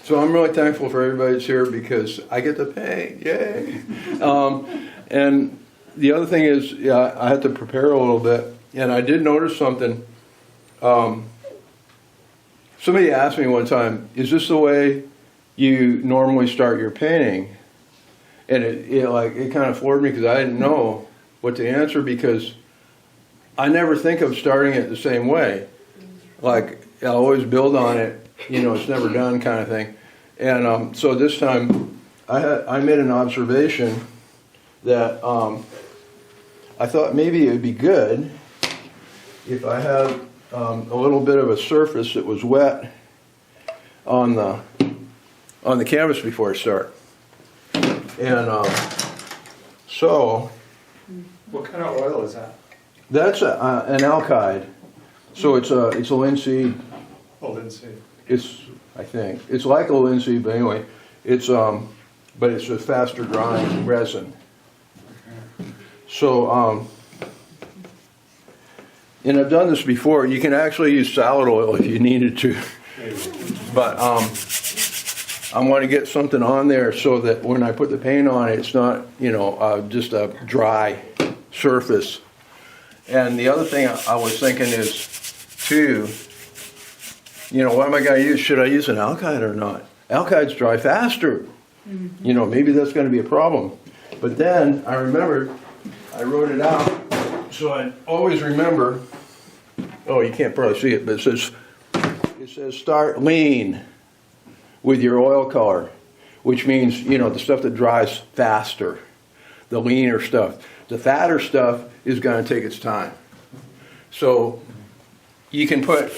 So I'm really thankful for everybody that's here because I get to paint, yay! And the other thing is, yeah, I had to prepare a little bit, and I did notice something. Somebody asked me one time, is this the way you normally start your painting? And it kind of floored me because I didn't know what to answer, because I never think of starting it the same way. Like, I always build on it, it's never done kind of thing. And so this time I made an observation that I thought maybe it would be good if I had a little bit of a surface that was wet on the canvas before I start. And so, what kind of oil is that? That's an alkyd. So it's a linseed. Oh, linseed. I think it's like a linseed, but anyway, but it's a faster drying resin. Okay. So, and I've done this before. You can actually use salad oil if you needed to, but I want to get something on there so that when I put the paint on it, it's not, just a dry surface. And the other thing I was thinking is, too, what am I going to use? Should I use an alkyd or not? Alkyds dry faster. Mm-hmm. Maybe that's going to be a problem. But then I remembered, I wrote it out, so I always remember. Oh, you can't probably see it, but it says start lean with your oil color, which means, the stuff that dries faster, the leaner stuff. The fatter stuff is going to take its time. So you can put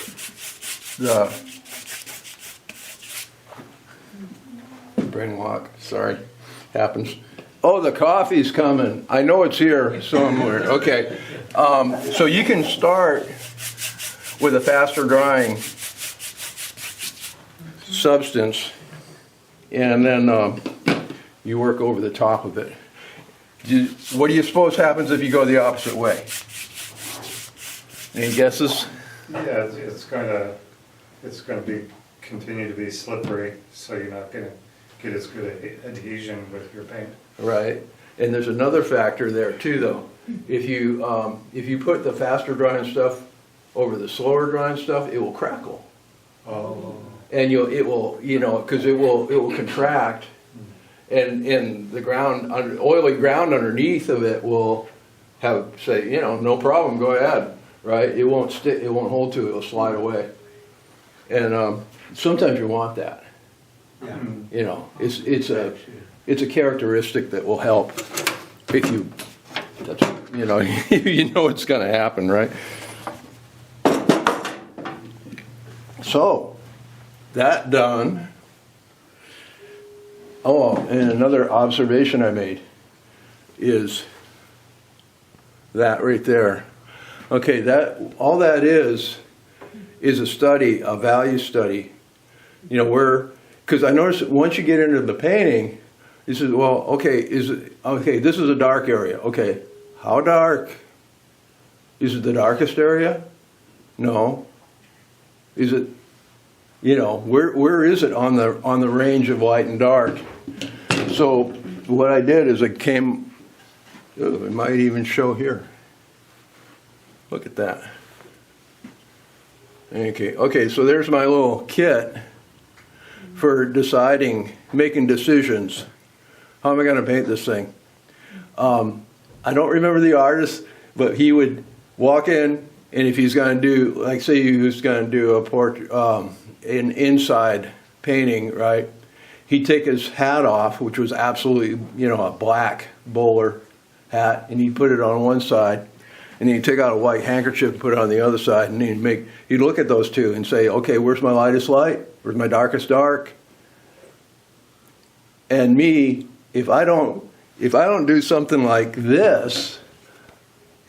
the brain walk, sorry, happens. Oh, the coffee's coming. I know it's here somewhere. Okay. So you can start with a faster drying substance, and then you work over the top of it. What do you suppose happens if you go the opposite way? Any guesses? Yeah, it's going to continue to be slippery, so you're not going to get as good adhesion with your paint. Right, and there's another factor there too, though. If you put the faster drying stuff over the slower drying stuff, it will crackle. Oh. And it will, because it will contract, and the oily ground underneath of it will say, no problem, go ahead, right? It won't stick, it won't hold to it, it'll slide away. And sometimes you want that. Yeah. It's a characteristic that will help if you it's going to happen, right? So, that done. Oh, and another observation I made is that right there. Okay, all that is a study, a value study. Because I noticed that once you get into the painting, you say, well, okay, this is a dark area. Okay, how dark? Is it the darkest area? No. Is it, where is it on the range of light and dark? So what I did is it might even show here. Look at that. Okay, so there's my little kit for making decisions. How am I going to paint this thing? I don't remember the artist, but he would walk in, and if he's going to do, like say he was going to do a portrait, an inside painting, right? He'd take his hat off, which was absolutely, a black bowler hat, and he'd put it on one side, and he'd take out a white handkerchief and put it on the other side, and he'd look at those two and say, okay, where's my lightest light? Where's my darkest dark? And me, if I don't do something like this,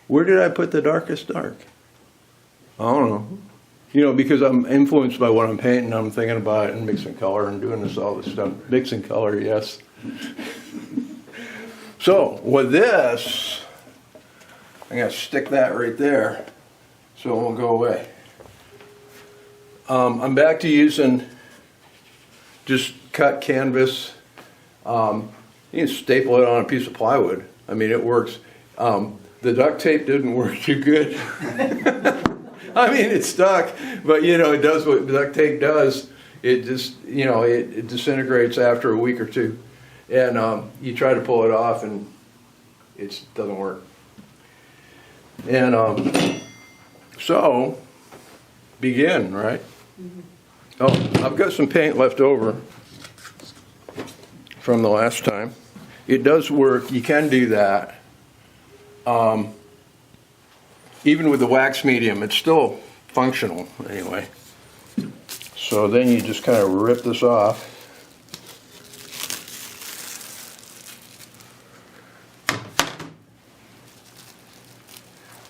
where did I put the darkest dark? I don't know. Because I'm influenced by what I'm painting, I'm thinking about it and mixing color and doing all this stuff. Mixing color, yes. So, with this, I'm going to stick that right there so it won't go away. I'm back to using just cut canvas. You can staple it on a piece of plywood. I mean, it works. The duct tape didn't work too good. I mean, it stuck, but it does what duct tape does. It just, it disintegrates after a week or two. And you try to pull it off and it doesn't work. And so, begin, right? Oh, I've got some paint left over from the last time. It does work. You can do that. Even with the wax medium, it's still functional anyway. So then you just kind of rip this off.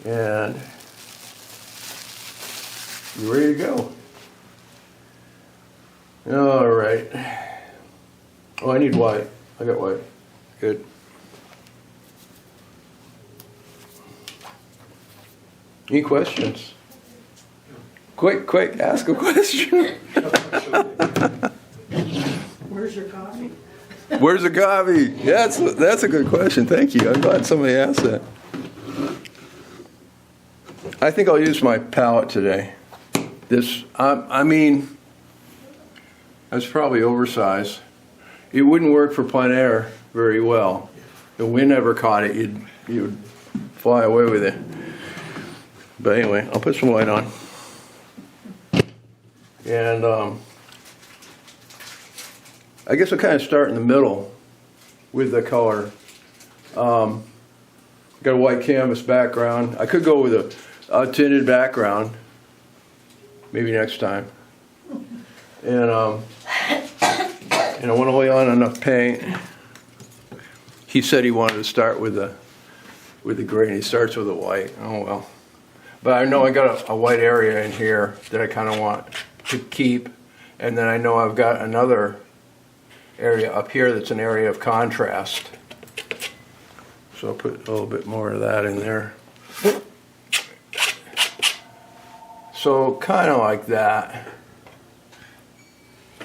And you're ready to go. All right. Oh, I need white. I got white. Good. Any questions? Quick, ask a question. Where's your coffee? Where's the coffee? Yeah, that's a good question. Thank you. I'm glad somebody asked that. I think I'll use my palette today. This, I mean, that's probably oversized. It wouldn't work for plein air very well. The wind ever caught it, you'd fly away with it. But anyway, I'll put some white on. And I guess I'll kind of start in the middle with the color. Got a white canvas background. I could go with a tinted background, maybe next time. And I want to lay on enough paint. He said he wanted to start with the gray, and he starts with the white. Oh well. But I know I got a white area in here that I kind of want to keep, and then I know I've got another area up here that's an area of contrast. So I'll put a little bit more of that in there. So kind of like that.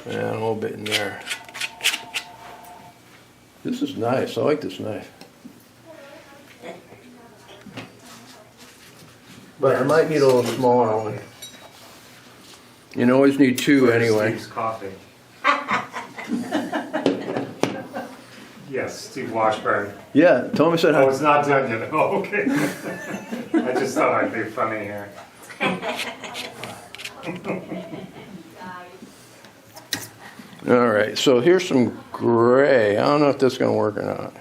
And a little bit in there. This is nice. I like this knife. But I might need a little smaller one. You always need two anyway. Steve's coffee. Yes, Steve Washburn. Yeah, Tommy said hi. Oh, it's not done yet. Oh, okay. I just thought I'd be funny here. All right, so here's some gray. I don't know if that's going to work or not.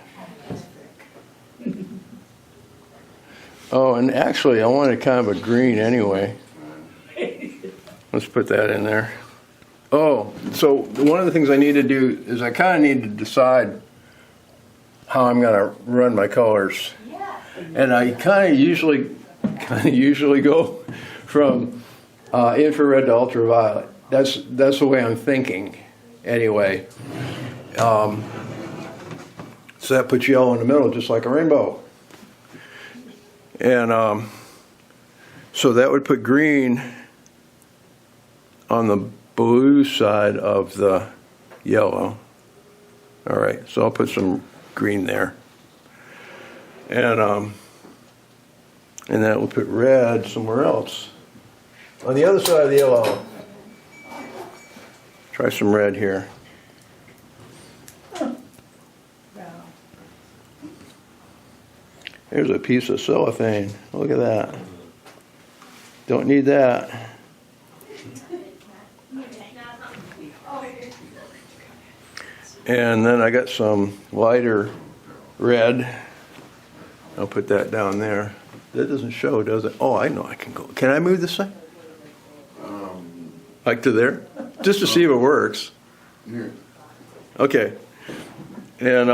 Oh, and actually, I wanted kind of a green anyway. Let's put that in there. Oh, so one of the things I need to do is I kind of need to decide how I'm going to run my colors. And I kind of usually go from infrared to ultraviolet. That's the way I'm thinking. Anyway, so that puts yellow in the middle, just like a rainbow. And so that would put green on the blue side of the yellow. All right, so I'll put some green there. And then we'll put red somewhere else. On the other side of the yellow, try some red here. Here's a piece of cellophane. Look at that. Don't need that. And then I got some lighter red. I'll put that down there. That doesn't show, does it? Oh, I know I can go. Can I move this thing? Like to there? Just to see if it works. Here. Okay. And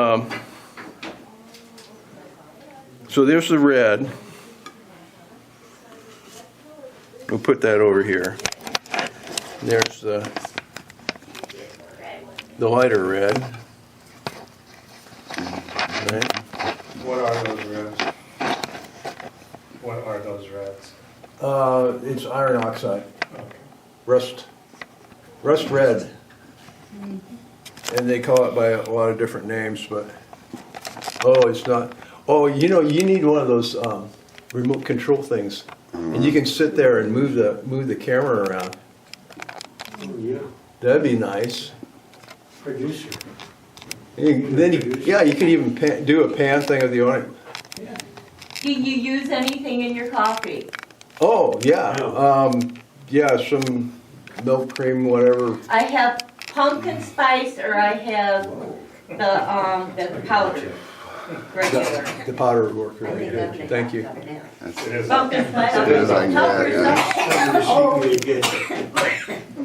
so there's the red. We'll put that over here. There's the lighter red. Right. What are those reds? What are those reds? It's iron oxide. Okay. Rust red. and they call it by a lot of different names, but, oh, it's not, oh, you know, you need one of those, remote control things. And you can sit there and move the camera around. Oh, yeah, That'd be nice. producer. Then yeah, you can even do a pan thing of the audience. Yeah. Do you use anything in your coffee? Oh, yeah, yeah, some milk, cream, whatever. I have pumpkin spice or I have the powder. Regular. The powder worker. I think I'm gonna Thank you. have it now. It is. Pumpkin spice. It is like Help that, yeah. yourself. Really good.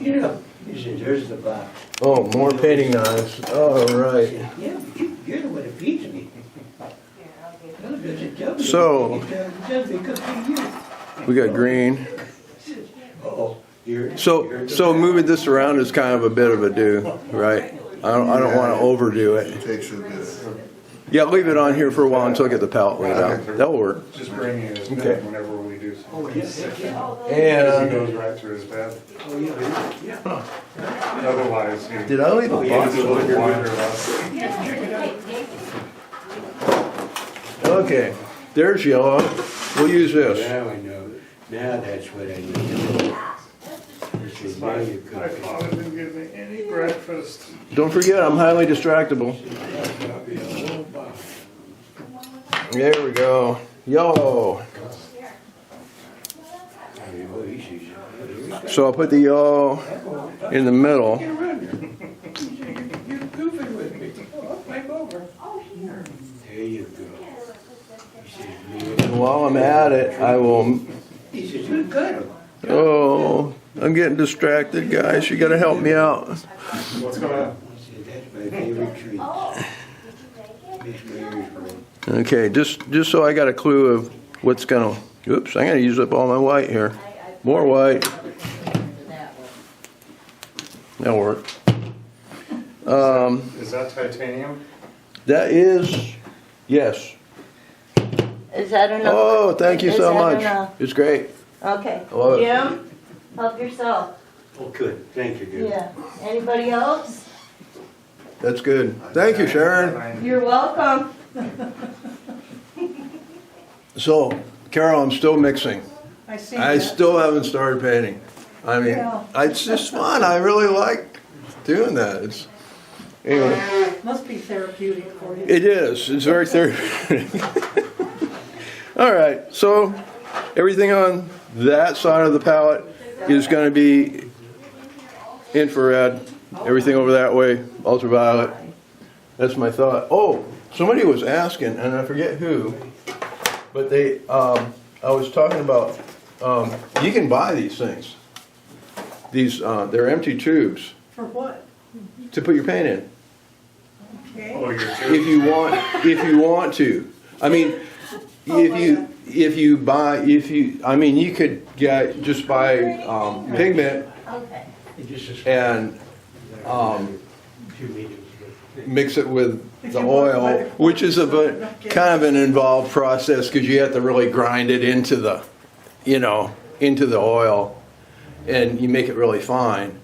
You know, he said, there's the box. Oh, more painting knives. All right. Yeah, but you're the one that feeds me. No, does it tell me? So- It does because of you. We got green. Uh-oh, you're. So moving this around is kind of a bit of a do, right? I don't want to overdo it. It takes a bit. Yeah, leave it on here for a while until I get the palette laid out. That'll work. Just bringing it as Okay. bed whenever we do Oh, something. yeah, Because he And goes right through his bed. oh, yeah. Otherwise, he did I leave a gets box? a little wanderlust. Okay, there's yellow. We'll use this. Now I know. Now that's what I need. This is now you're My cooking. father didn't give me any breakfast. Don't forget, I'm highly distractible. There we go. Yellow. Oh, easy. So I'll put the yellow in the middle. You're goofing with me. I'll climb over. There you go. He says, And while I'm at it, I will. he says, you got him. Oh, I'm getting distracted, guys. You gotta help me out. What's going on? He said, that's my favorite treat. Makes my ears ring. Okay, just so I got a clue of what's gonna. Oops, I'm gonna use up all my white here. More white. That'll work. Is that titanium? That is, yes. Is that enough? Oh, thank you Is so that much. enough? It's great. Okay. I love it. Jim, help yourself. Oh, good. Thank you, good. Yeah. Anybody else? That's good. Thank you, Sharon. You're welcome. So, Carol, I'm still mixing. I see I that. still haven't started painting. I mean, Yeah. it's just fun. I really like doing that. It's anyway. Must be therapeutic for you. It is. It's very therapeutic. All right. So everything on that side of the palette is going to be infrared. Everything over that way, ultraviolet. That's my thought. Oh, somebody was asking, and I forget who, but they. I was talking about. You can buy these things. These they're empty tubes For what? to put your paint in. Okay. Oh, you're If you want to. I mean, I mean, you could just buy pigment Okay. It just is. and Few meetings with- mix it with the oil, which is kind of an involved process because you have to really grind it into the, into the oil, and you make it really fine.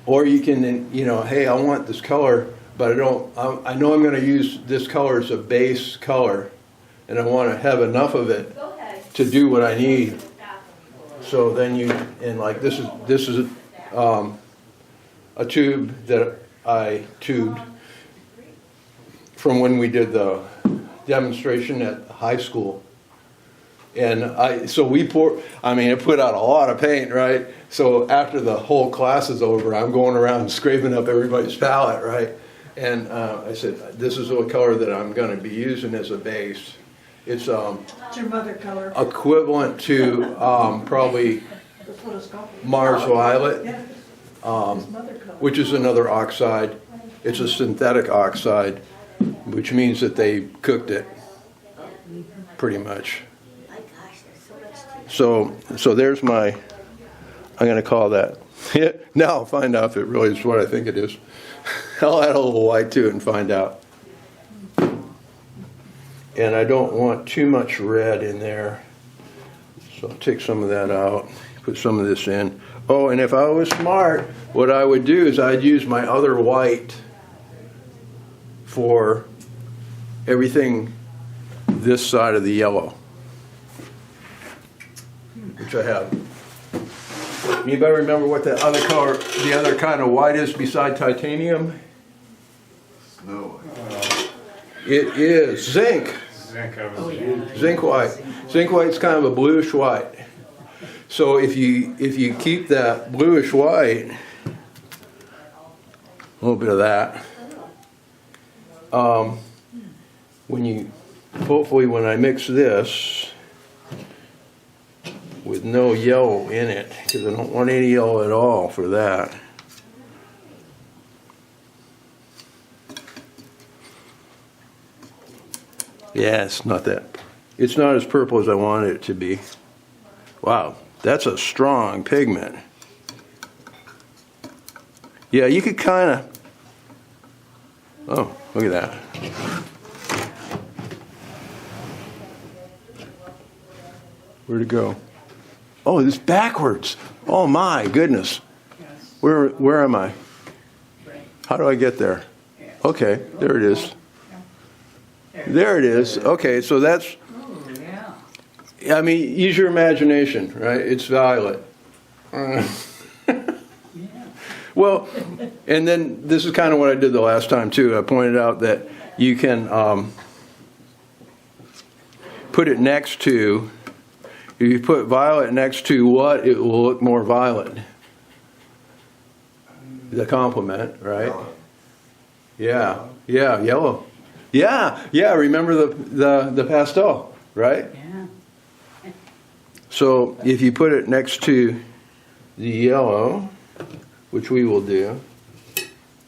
Or you can, hey, I want this color, but I know I'm going to use this color as a base color, and I want to have enough of it to do what I need. So then this is a tube that I tubed from when we did the demonstration at high school. And it put out a lot of paint, right? So after the whole class is over, I'm going around scraping up everybody's palette, right? And I said, this is what color that I'm going to be using as a base. It's What's your mother color? equivalent to probably That's what it's called. Mars Violet, Yeah. His mother color. which is another oxide. It's a synthetic oxide, which means that they cooked it pretty much. So there's I'm going to call that. Yeah, now I'll find out if it really is what I think it is. I'll add a little white to it and find out. And I don't want too much red in there. So I'll take some of that out, put some of this in. Oh, and if I was smart, what I would do is I'd use my other white for everything this side of the yellow, which I have. Anybody remember what the other color, the other kind of white is beside titanium? Snow. It is zinc. Zinc, I was. Oh, yeah. Zinc white. Zinc white's kind of a bluish white. So if you keep that bluish white, a little bit of that, hopefully when I mix this with no yellow in it, because I don't want any yellow at all for that. Yeah, it's not as purple as I wanted it to be. Wow, that's a strong pigment. Yeah, you could kind of, oh, look at that. Where'd it go? Oh, it's backwards. Oh my goodness. Where am I? How do I get there? Okay, there it is. There it is. Okay, so that's, I mean, use your imagination, right? It's violet. Well, and then this is kind of what I did the last time too. I pointed out that you can put it next to, if you put violet next to what, it will look more violet. The complement, right? Yeah, yeah, yellow. Yeah, yeah, remember the pastel, right? Yeah. So if you put it next to the yellow, which we will do.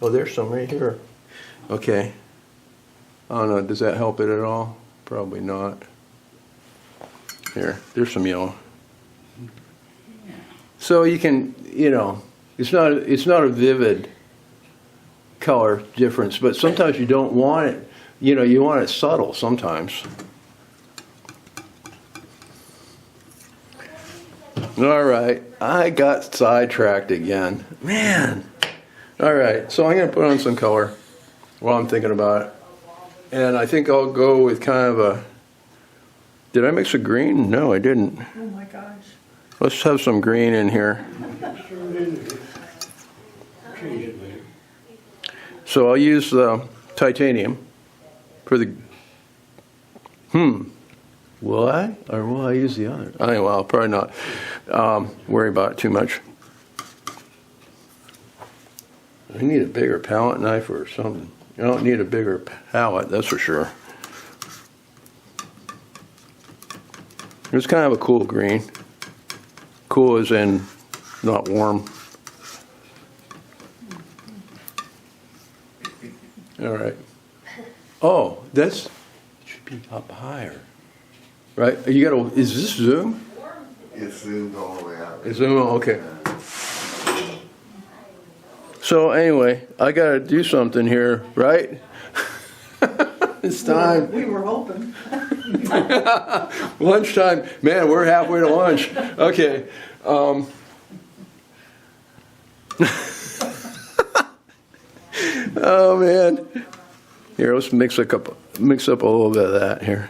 Oh, there's some right here. Okay. I don't know, does that help it at all? Probably not. Here, there's some yellow. So you can, it's not a vivid color difference, but sometimes you don't want it, you want it subtle sometimes. All right, I got sidetracked again. Man. All right, so I'm going to put on some color while I'm thinking about it. And I think I'll go with kind of a, did I mix a green? No, I didn't. Oh, my gosh. Let's have some green in here. So I'll use the titanium for the, will I? Or will I use the other? Anyway, I'll probably not worry about it too much. I need a bigger palette knife or something. You don't need a bigger palette, that's for sure. It's kind of a cool green. Cool as in not warm. All right. Oh, it should be up higher. Right? Is this zoom? It's zoomed all the way out. It's zoom, okay. So anyway, I gotta do something here, right? It's time. We were hoping. Lunchtime. Man, we're halfway to lunch. Okay. Oh man. Here, let's mix up a little bit of that here.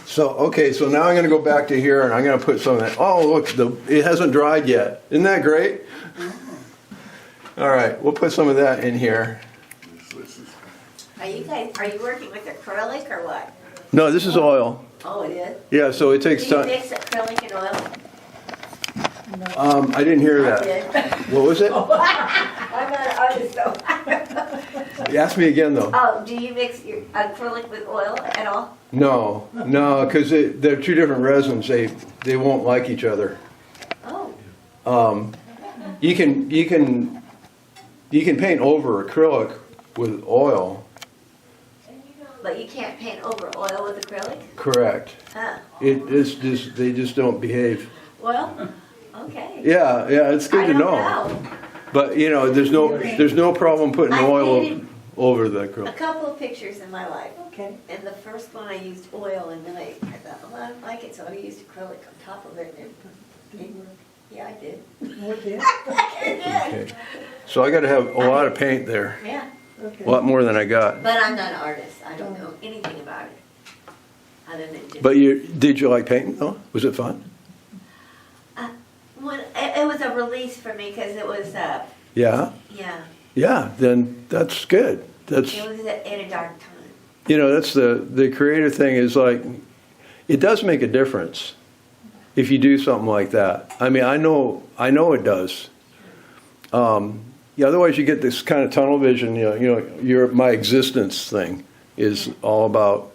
So, okay, so now I'm going to go back to here and I'm going to put some of that. Oh, look, it hasn't dried yet. Isn't that great? All right, we'll put some of that in here. Are you working with acrylic or what? No, this is oil. Oh, it is? Yeah, so it Do takes you time. mix acrylic and oil? I didn't hear I that. did. What was it? I'm not an artist, so. Ask me again, though. Oh, do you mix your acrylic with oil at all? No, because they're two different resins. They won't like each other. Oh, You can paint over acrylic with oil. but you can't paint over oil with acrylic? Correct. Huh. They just don't behave. Well, okay. Yeah, it's good I to don't know. But there's no problem putting I oil painted over the a acrylic. couple of pictures in my life. Okay. And the first one I used oil, and then I thought, well, I don't like it, so I used acrylic on top of it. And yeah, I did. Oh, it did? I did. Okay. So I got to have a lot of paint there. Yeah. A lot more than I got. But I'm not an artist. I don't know anything about it. Other than just. But did you like painting though? Was it fun? When, it was a release for me because it was, Yeah? yeah, Yeah, then that's good. That's, it was in a dark time. that's the creative thing is like, it does make a difference if you do something like that. I mean, I know it does. Yeah, otherwise you get this kind of tunnel vision, my existence thing is all about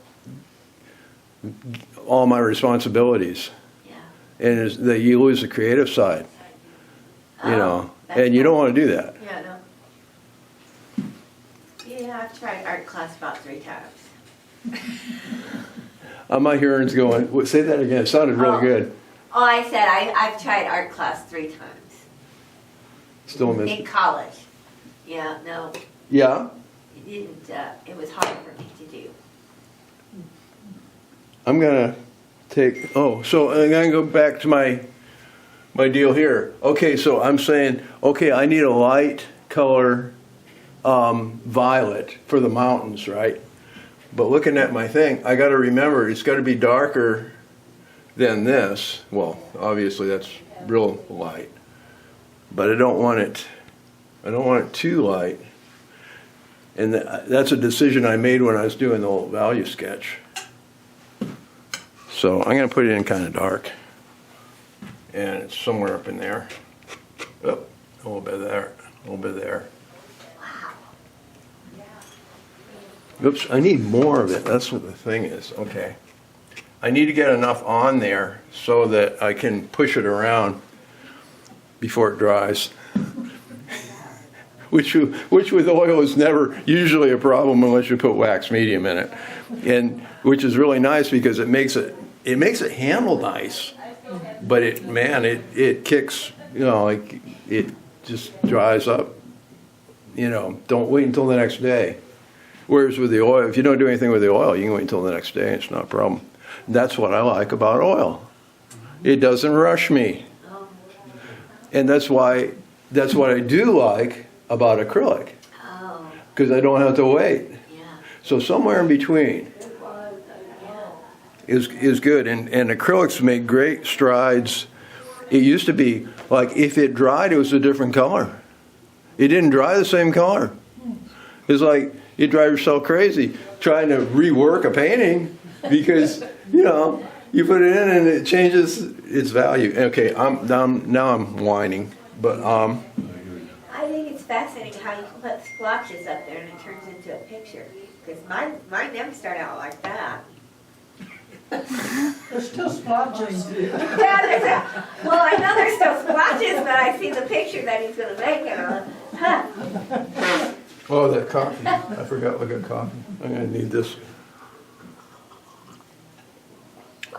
all my responsibilities. Yeah. And that you lose the creative side, That's and you don't cool. want to do that. Yeah, no. Yeah, I've tried art class about 3 times. My hearing's going, say that again, it sounded really Oh. good. Oh, I said I've tried art class 3 times. Still missing. In college. Yeah, no, Yeah, it didn't, it was hard for me to do. I'm gonna so I'm gonna go back to my deal here. Okay, so I'm saying, okay, I need a light color violet for the mountains, right? But looking at my thing, I gotta remember it's gotta be darker than this. Well, obviously that's real light. But I don't want it too light. And that's a decision I made when I was doing the old value sketch. So I'm going to put it in kind of dark. And it's somewhere up in there. Oh, a little bit there, a little bit there. Oops, I need more of it. That's what the thing is. Okay. I need to get enough on there so that I can push it around before it dries. Which with oil is never usually a problem unless you put wax medium in it. And which is really nice because it makes it handle nice. But it kicks, like it just dries up. Don't wait until the next day. Whereas with the oil, if you don't do anything with the oil, you can wait until the next day, it's not a problem. That's what I like about oil. It doesn't rush me. And that's what I do like about acrylic, Oh, because I don't have to wait. yeah. So somewhere in between is good. And acrylics make great strides. It used to be like if it dried, it was a different color. It didn't dry the same color. It's like you drive yourself crazy trying to rework a painting because you put it in and it changes its value. Okay, now I'm whining, but I think it's fascinating how you can put splotches up there and it turns into a picture. Because mine never start out like that. There's still splotches. Yeah, well, I know there's still splotches, but I see the picture that he's going to make and I'm like, huh. oh, that coffee! I forgot we got coffee. I'm gonna need this.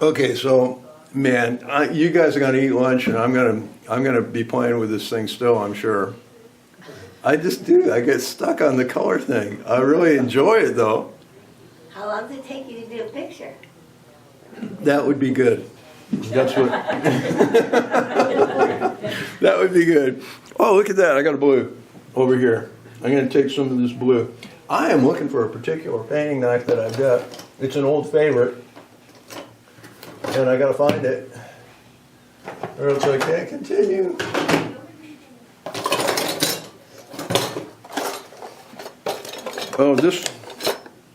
Okay, so man, you guys are gonna eat lunch, and I'm gonna be playing with this thing still. I'm sure. I just do. I get stuck on the color thing. I really enjoy it though. How long does it take you to do a picture? That would be good. That's what. That would be good. Oh, look at that! I got a blue over here. I'm going to take some of this blue. I am looking for a particular painting knife that I've got. It's an old favorite, and I got to find it, or else I can't continue. Oh, this.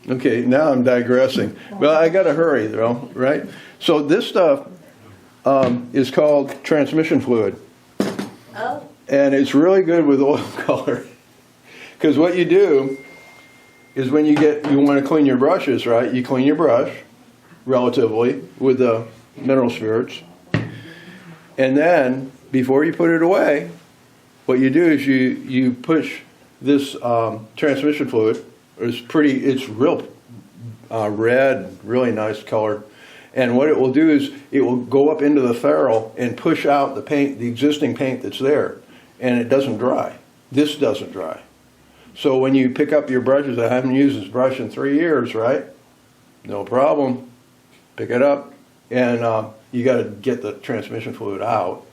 Okay, now I'm digressing. Well, I got to hurry though, right? So this stuff is called transmission fluid, Oh, and it's really good with oil color. Because what you do is when you want to clean your brushes, right? You clean your brush relatively with the mineral spirits. And then before you put it away, what you do is you push this transmission fluid. It's real red, really nice color. And what it will do is it will go up into the ferrule and push out the paint, the existing paint that's there. And it doesn't dry. This doesn't dry. So when you pick up your brushes, I haven't used this brush in 3 years, right? No problem. Pick it up, and you got to get the transmission fluid out.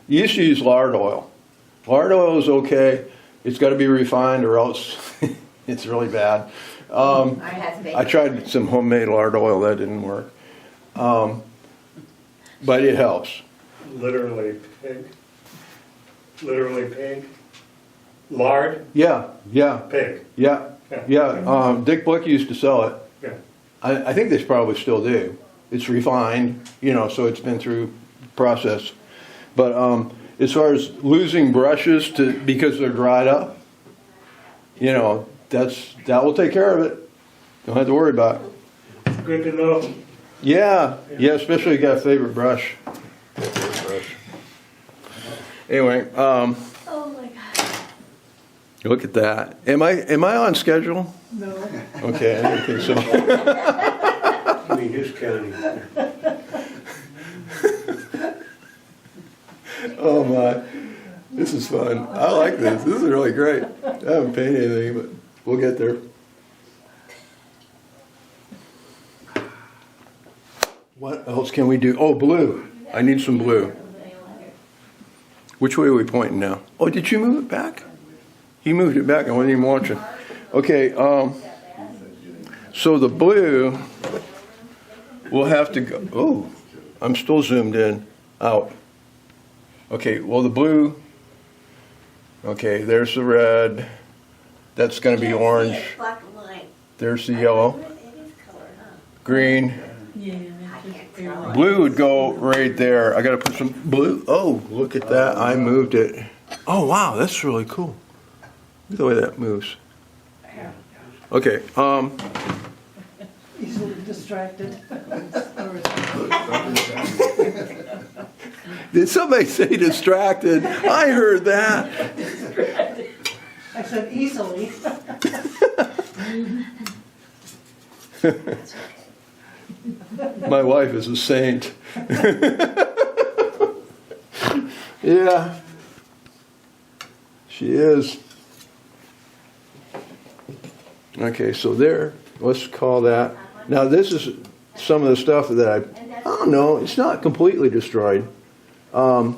You used to use lard oil. Lard oil is okay. It's got to be refined, or else It's really bad. I had to make. I tried some homemade lard oil, that didn't work. But it helps. Literally pig. Literally pig. Lard, Yeah, pig. yeah. Dick Blick used to sell it. Yeah. I think they probably still do. It's refined, so it's been through process. But as far as losing brushes because they're dried up, that will take care of it. Don't have to worry about it. Good to know. Yeah, especially if you got a favorite brush. Anyway, Oh my God. look at that. Am I on schedule? No. Okay, I didn't think so. I mean, just counting. Oh my, this is fun. I like this. This is really great. I haven't painted anything, but we'll get there. What else can we do? Oh, blue. I need some blue. Which way are we pointing now? Oh, did you move it back? He moved it back. I wasn't even watching. Okay, so the blue will have to go. Oh, I'm still zoomed in. Out. Okay, well, the blue. Okay, there's the red. That's going to be orange. Black and white. There's the yellow. It is color, huh? Green. Yeah, it's barely. Blue would go right there. I got to put some blue. Oh, look at that. I moved it. Oh, wow. That's really cool. Look at the way that moves. Okay. Easily distracted. Did somebody say distracted? I heard that. I said easily. My wife is a saint. Yeah. She is. Okay, so there. Let's call that. Now this is some of the stuff that I don't know. It's not completely destroyed. But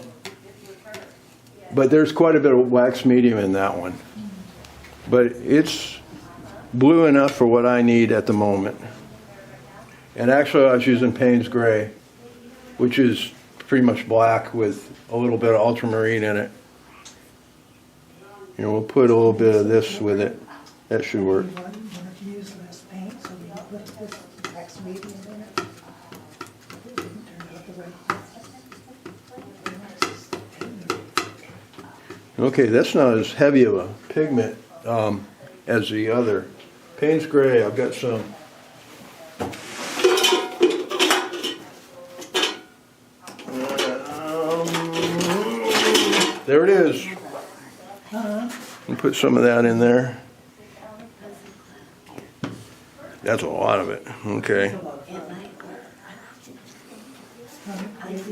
there's quite a bit of wax medium in that one. But it's blue enough for what I need at the moment. And actually I was using Payne's Gray, which is pretty much black with a little bit of ultramarine in it. We'll put a little bit of this with it. That should work. You want to use less paint, so we don't put this wax medium in it. It didn't turn out the way. Okay, that's not as heavy of a pigment as the other. Payne's Gray, I've got some. There it is. And put some of that in there. That's a lot of it. Okay. It might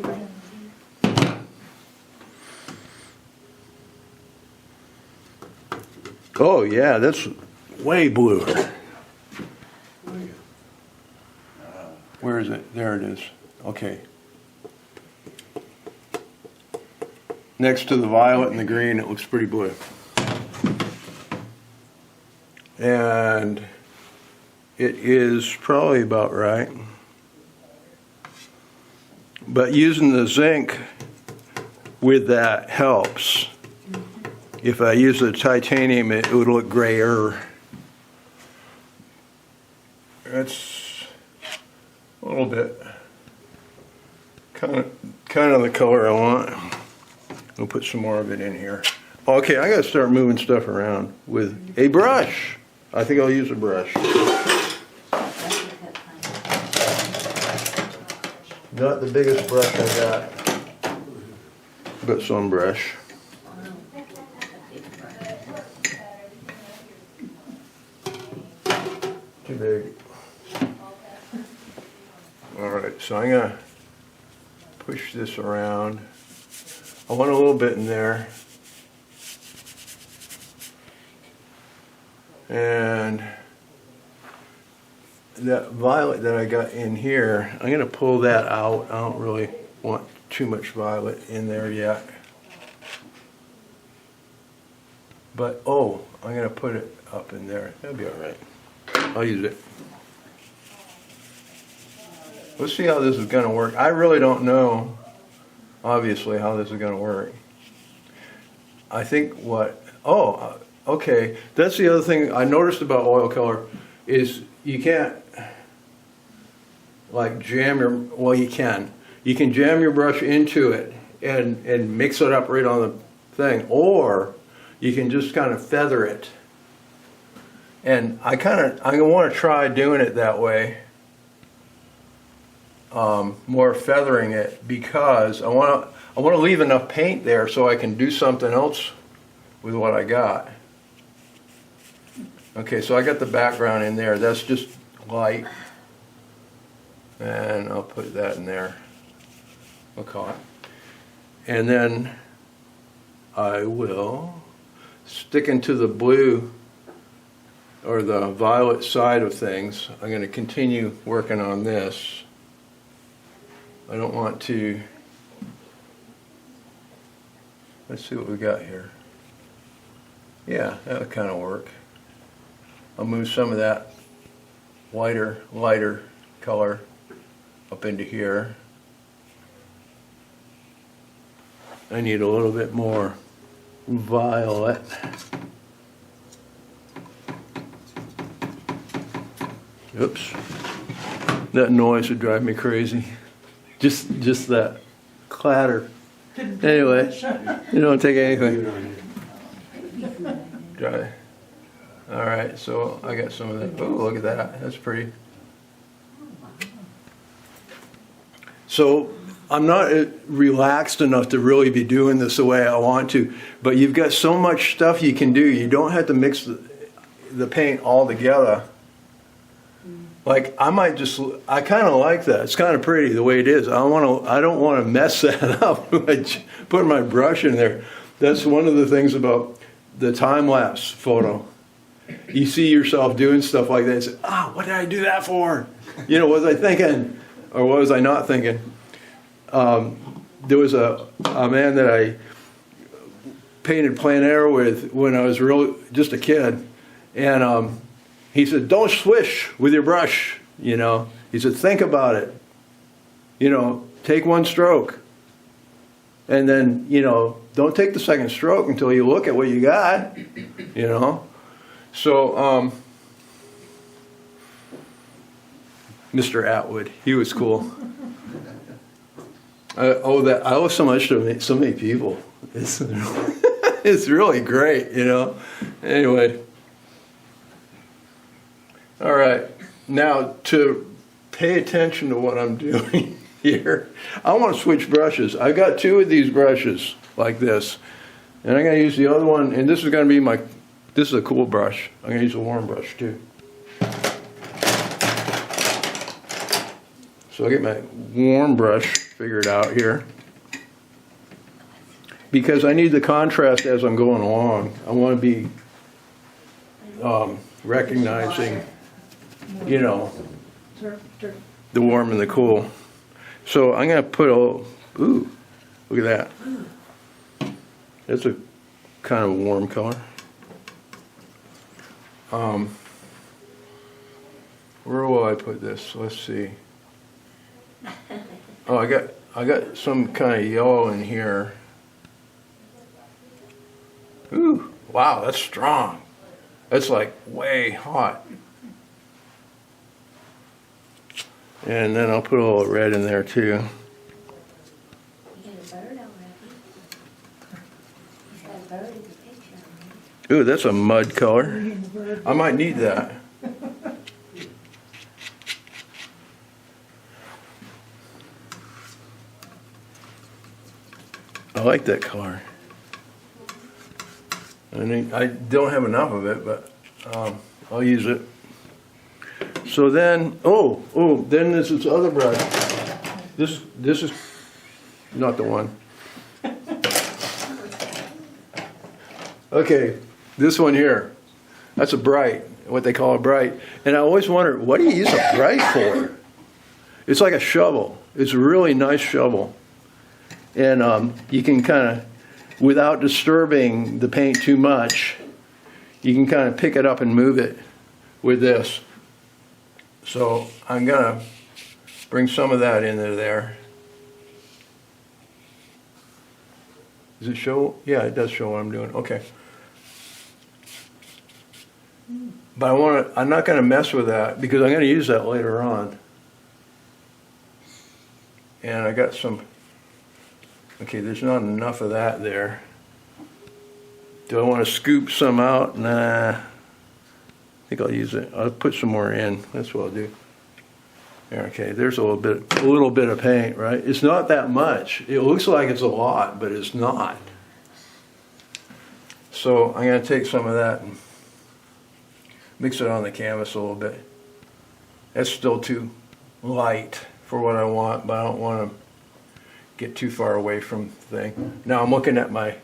work. Oh yeah, that's way bluer. Where is it? There it is. Okay. Next to the violet and the green, it looks pretty blue. And it is probably about right. But using the zinc with that helps. If I use the titanium, it would look grayer. It's a little bit kind of the color I want. We'll put some more of it in here. Okay, I gotta start moving stuff around with a brush. I think I'll use a brush. Not the biggest brush I got, but some brush. Too big. All right, so I'm gonna push this around. I want a little bit in there. And that violet that I got in here, I'm going to pull that out. I don't really want too much violet in there yet. But, oh, I'm gonna put it up in there. That'll be all right. I'll use it. Let's see how this is gonna work. I really don't know, obviously, how this is gonna work. I think okay, that's the other thing I noticed about oil color is you can't like jam your, well you can jam your brush into it and mix it up right on the thing, or you can just kind of feather it. And I want to try doing it that way, more feathering it, because I want to leave enough paint there so I can do something else with what I got. Okay, so I got the background in there. That's just light. And I'll put that in there. Okay. And then I will stick into the blue or the violet side of things. I'm going to continue working on this. I don't want to, let's see what we got here. Yeah, that would kind of work. I'll move some of that lighter color up into here. I need a little bit more violet. Oops. That noise would drive me crazy. Just that clatter. Anyway, you don't take anything. Dry. All right, so I got some of that. Oh, look at that. That's pretty. So I'm not relaxed enough to really be doing this the way I want to, but you've got so much stuff you can do. You don't have to mix the paint all together. Like I kind of like that. It's kind of pretty the way it is. I don't want to mess that up by putting my brush in there. That's one of the things about the time-lapse photo. You see yourself doing stuff like that and say, what did I do that for? You know, what was I thinking? Or what was I not thinking? There was a man that I painted plein air with when I was just a kid. And he said, don't swish with your brush, you know. He said, think about it. You know, take one stroke. And then, you know, don't take the second stroke until you look at what you got, you know. So, Mr. Atwood, he was cool. I owe so much to so many people. It's, it's really great, you know. Anyway. All right. Now, to pay attention to what I'm doing here, I want to switch brushes. I got two of these brushes like this. And I'm going to use the other one, and this is going to be this is a cool brush. I'm going to use a warm brush too. So I'll get my warm brush figured out here. Because I need the contrast as I'm going along. I want to be recognizing, you know, the warm and the cool. So I'm going to put ooh, look at that. That's a kind of warm color. Where will I put this? Let's see. Oh, I got some kind of yellow in here. Ooh, wow, that's strong. That's like way hot. And then I'll put a little red in there too. You got a bird already. He's got a bird in the picture. Ooh, that's a mud color. I might need that. I like that color. I don't have enough of it, but I'll use it. So then, then there's this other brush. This is not the one. Okay, this one here. That's a bright, what they call a bright. And I always wondered, what do you use a bright for? It's like a shovel. It's a really nice shovel. And you can kind of, without disturbing the paint too much, you can kind of pick it up and move it with this. So I'm gonna bring some of that into there. Does it show? Yeah, it does show what I'm doing. Okay. But I'm not gonna mess with that because I'm gonna use that later on. And I got some, okay, there's not enough of that there. Do I want to scoop some out? Nah. I think I'll use it. I'll put some more in. That's what I'll do. Okay, there's a little bit of paint, right? It's not that much. It looks like it's a lot, but it's not. So I'm going to take some of that and mix it on the canvas a little bit. That's still too light for what I want, but I don't want to get too far away from the thing. Now I'm looking at my,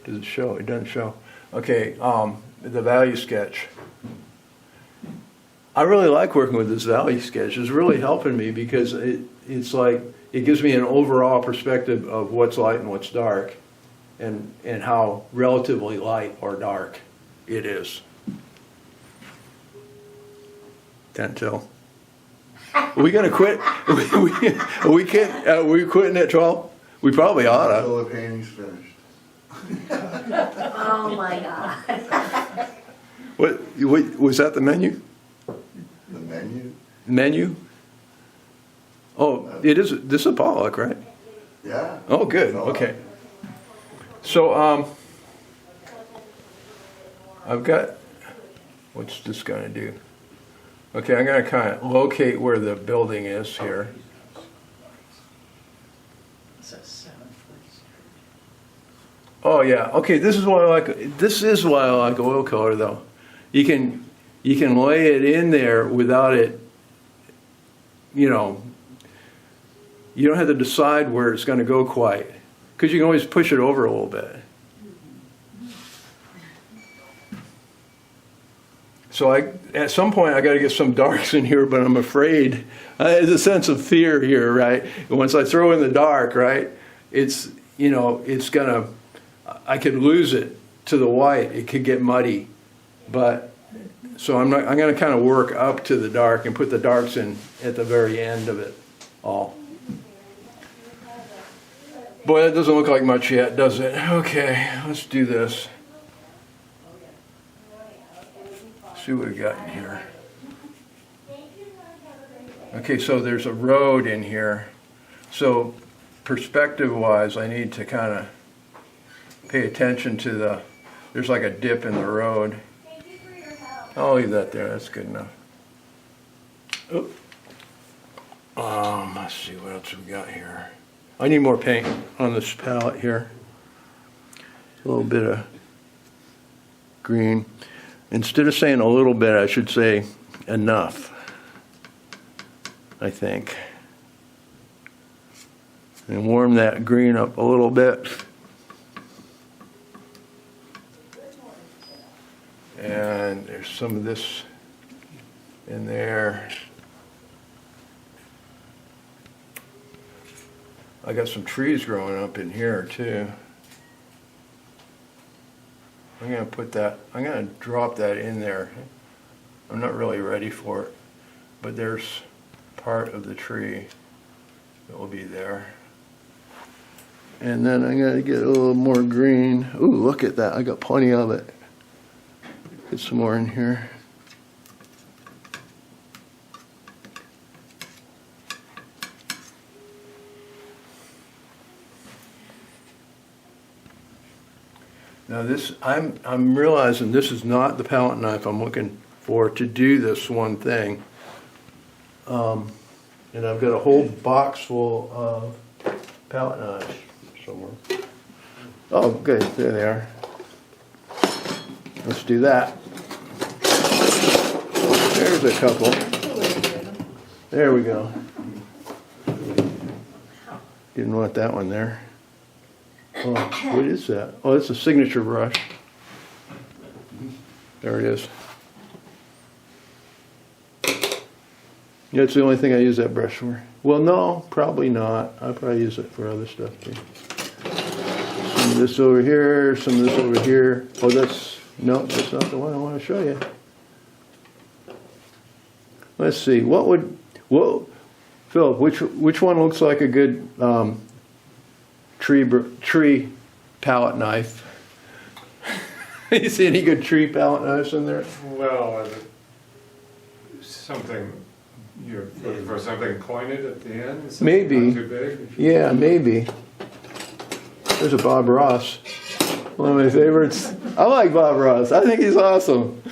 does it show? It doesn't show. Okay, the value sketch. I really like working with this value sketch. It's really helping me because it's like, it gives me an overall perspective of what's light and what's dark and how relatively light or dark it is. Can't tell. Are we gonna quit? We can't. Are we quitting at 12? We probably ought to. Until the painting's finished. Oh my God. What was that? The menu? The menu? Menu? Oh, it is. This is a Potluck, right? Yeah. Oh, good. Okay. So I've got. What's this gonna do? Okay, I'm gonna kind of locate where the building is here. Oh yeah. Okay, this is why I like. This is why I like oil color, though. You can lay it in there without it. You know. You don't have to decide where it's going to go quite, because you can always push it over a little bit. So at some point I got to get some darks in here, but I'm afraid. There's a sense of fear here, right? Once I throw in the dark, right, it's gonna. I could lose it to the white. It could get muddy, but so I'm going to kind of work up to the dark and put the darks in at the very end of it all. Boy, that doesn't look like much yet, does it? Okay, let's do this. See what we got in here. Okay, so there's a road in here. So perspective-wise, I need to kind of pay attention to there's like a dip in the road. I'll leave that there, that's good enough. Oop. Let's see what else we got here. I need more paint on this palette here. A little bit of green. Instead of saying a little bit, I should say enough, I think. And warm that green up a little bit. And there's some of this in there. I got some trees growing up in here too. I'm gonna drop that in there. I'm not really ready for it, but there's part of the tree that will be there. And then I'm gonna get a little more green. Ooh, look at that, I got plenty of it. Get some more in here. Now this, I'm realizing this is not the palette knife I'm looking for to do this one thing. And I've got a whole box full of palette knives somewhere. Oh, good, there they are. Let's do that. There's a couple. There we go. Didn't want that one there. Oh, what is that? Oh, it's a signature brush. There it is. Yeah, it's the only thing I use that brush for. Well, no, probably not. I'll probably use it for other stuff too. Some of this over here, some of this over here. Oh, that's No, that's not the one I want to show you. Let's see, Phil, which one looks like a good tree palette knife? You see any good tree palette knives in there? Well, something, you're looking for something pointed at the end? Something Maybe. Not too big? Yeah, maybe. There's a Bob Ross, one of my favorites. I like Bob Ross. I think he's awesome.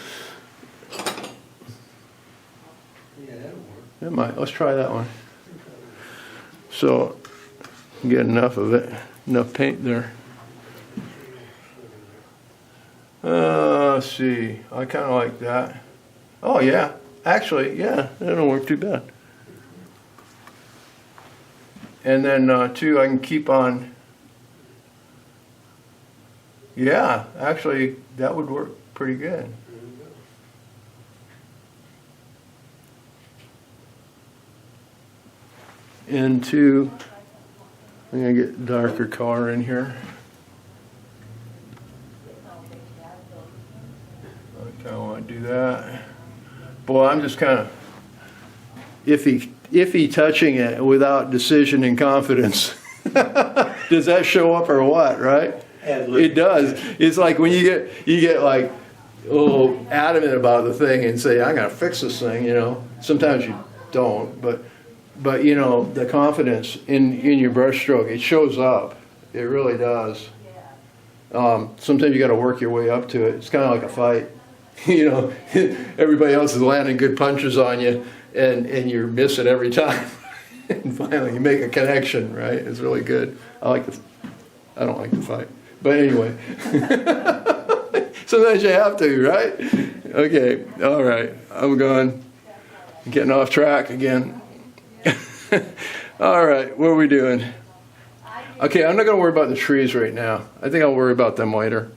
Yeah, that'll work. It might. Let's try that one. So, get enough of it, enough paint there. Let's see. I kind of like that. Oh yeah, actually, yeah, that don't work too bad. And then two, I can keep on. Yeah, actually, that would work pretty good. And two, I'm gonna get darker color in here. I kind of want to do that. Boy, I'm just kind of iffy touching it without decision and confidence. Does that show up or what? Right? It does. It's like when you get like a little adamant about the thing and say, "I'm gonna fix this thing." You know, sometimes you don't, but you know, the confidence in your brush stroke, it shows up. It really does. Sometimes you got to work your way up to it. It's kind of like a fight. You know, everybody else is landing good punches on you, and you're missing every time. And finally, you make a connection. Right? It's really good. I don't like the fight, but anyway. Sometimes you have to, right? Okay. All right. I'm getting off track again. All right, what are we doing? Okay, I'm not going to worry about the trees right now. I think I'll worry about them later,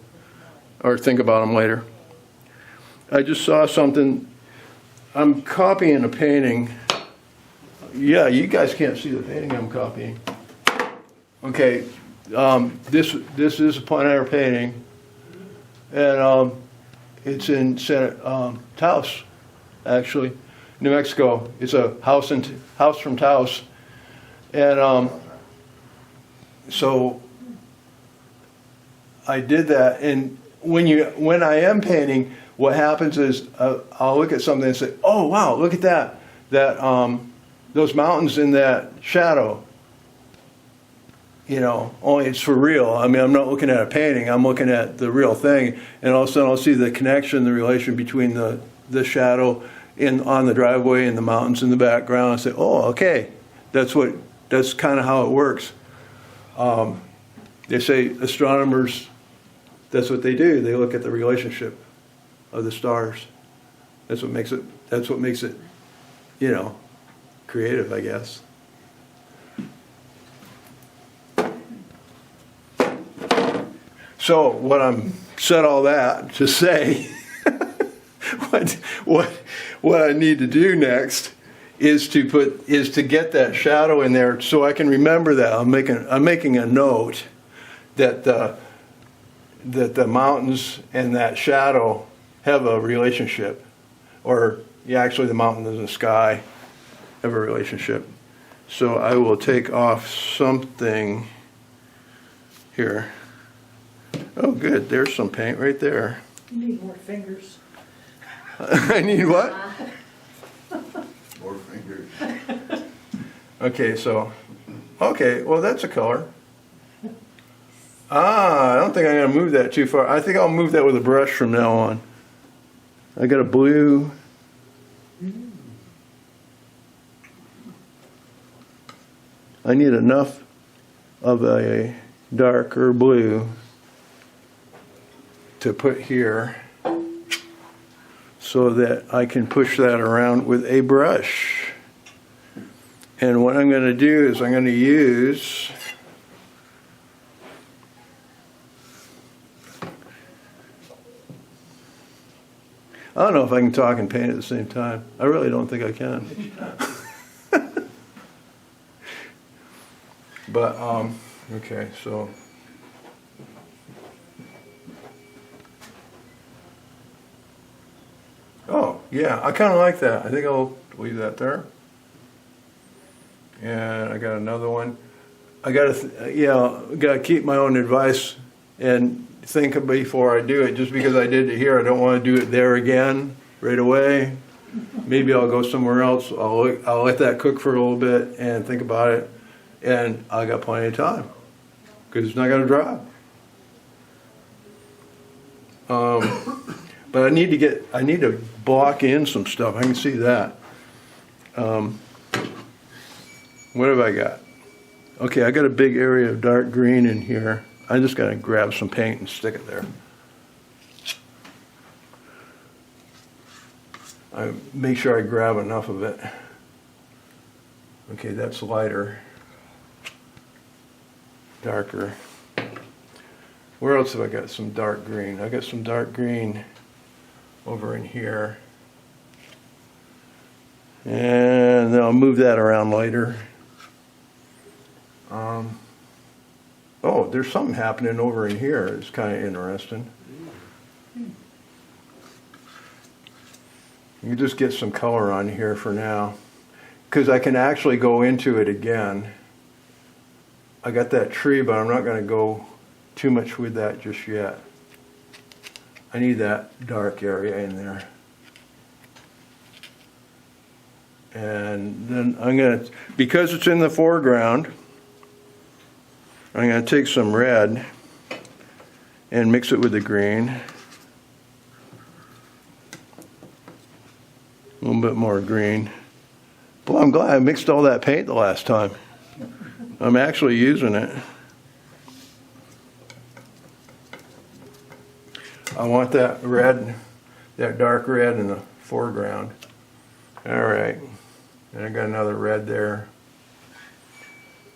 or think about them later. I just saw something. I'm copying a painting. Yeah, you guys can't see the painting I'm copying. Okay, this is a plein air painting, and it's in Taos, actually. New Mexico. It's a house from Taos, and so I did that. And when I am painting, what happens is I'll look at something and say, "Oh wow, look at that those mountains in that shadow." You know, only it's for real. I mean, I'm not looking at a painting. I'm looking at the real thing, and all of a sudden I'll see the connection, the relation between the shadow on the driveway and the mountains in the background. I say, oh, okay, that's kind of how it works. They say astronomers, that's what they do. They look at the relationship of the stars. That's what makes it, you know, creative, I guess. So what I'm said all that to say, what I need to do next is to get that shadow in there so I can remember that. I'm making a note that the mountains and that shadow have a relationship, or actually the mountain and the sky have a relationship. So I will take off something here. Oh, good. There's some paint right there. You need more fingers. I need what? More fingers. Okay, well, that's a color. I don't think I'm going to move that too far. I think I'll move that with a brush from now on. I got a blue. I need enough of a darker blue to put here so that I can push that around with a brush. And what I'm going to do is I'm going to use I don't know if I can talk and paint at the same time. I really don't think I can. But, okay, so. Yeah, I kind of like that. I think I'll leave that there. And I got another one. I gotta keep my own advice and think before I do it. Just because I did it here, I don't want to do it there again right away. Maybe I'll go somewhere else. I'll let that cook for a little bit and think about it. And I got plenty of time because it's not gonna dry. But I need to block in some stuff. I can see that. What have I got? Okay, I got a big area of dark green in here. I just gotta grab some paint and stick it there. I make sure I grab enough of it. Okay, that's lighter. Darker. Where else have I got some dark green? I got some dark green over in here. And then I'll move that around later. Oh, there's something happening over in here. It's kind of interesting. You can just get some color on here for now. Because I can actually go into it again. I got that tree, but I'm not going to go too much with that just yet. I need that dark area in there. And then I'm going to, because it's in the foreground, I'm going to take some red and mix it with the green. A little bit more green. Well, I'm glad I mixed all that paint the last time. I'm actually using it. I want that red, that dark red in the foreground. All right. And I got another red there.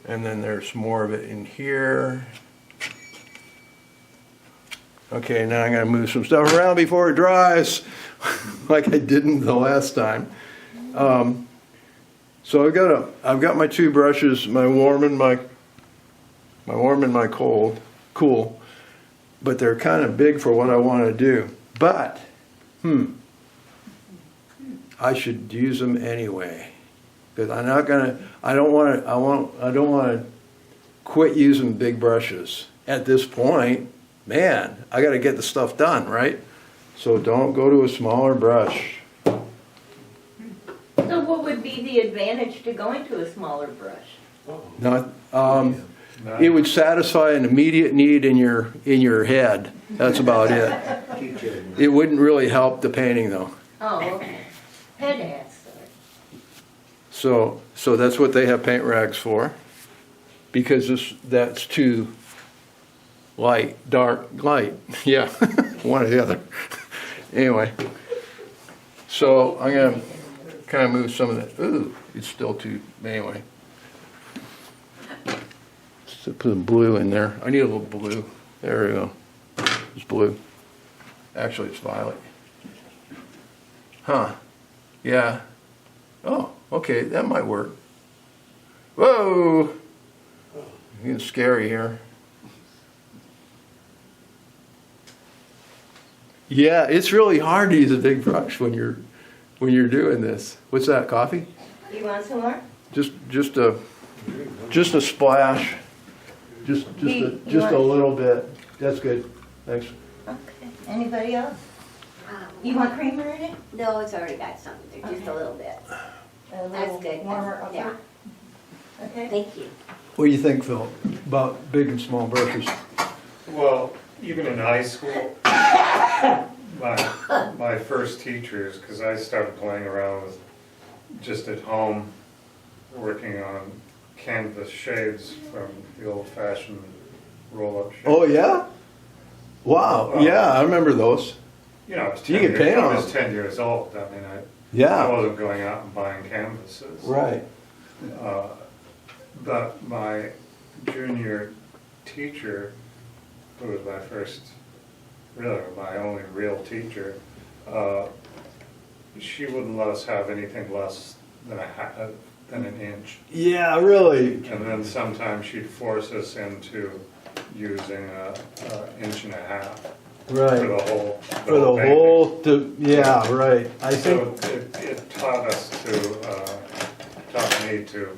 And then there's more of it in here. Okay, now I'm going to move some stuff around before it dries, like I didn't the last time. So I've got my two brushes, my warm and my cool, but they're kind of big for what I want to do. But I should use them anyway. Because I don't want to quit using big brushes at this point. Man, I got to get the stuff done, right? So don't go to a smaller brush. So what would be the advantage to going to a smaller brush? It would satisfy an immediate need in your head. That's about it. It wouldn't really help the painting though. Oh, okay. Head ass. So that's what they have paint rags for, because that's too light, dark, light. Yeah, one or the other. Anyway, so I'm gonna kind of move some of that. Ooh, it's still too. Anyway, so put some blue in there. I need a little blue. There we go. It's blue. Actually, it's violet. Huh? Yeah. Oh. Okay, that might work. Whoa! Getting scary here. Yeah, it's really hard to use a big brush when you're doing this. What's that? Coffee? You want some more? Just a splash. Just a little bit. That's good. Thanks. Okay. Anybody else? You want creamer in it? No, it's already got something there, just a little bit. A That's little good. warmer up Yeah, there? Okay. thank you. What do you think, Phil, about big and small brushes? Well, even in high school, my first teachers, because I started playing around with just at home, working on canvas shades from the old-fashioned roll-up shades. Oh yeah? Wow. Yeah, I remember those. You know, I was You 10 can paint on I was them. 10 years old. I mean, I Yeah. wasn't going out and buying canvases. Right. But my junior teacher, who was my only real teacher, she wouldn't let us have anything less than an inch. Yeah, really. And then sometimes she'd force us into using an inch and a half. for the right. whole. For the painting. whole, yeah, right. I So think, it taught us taught me to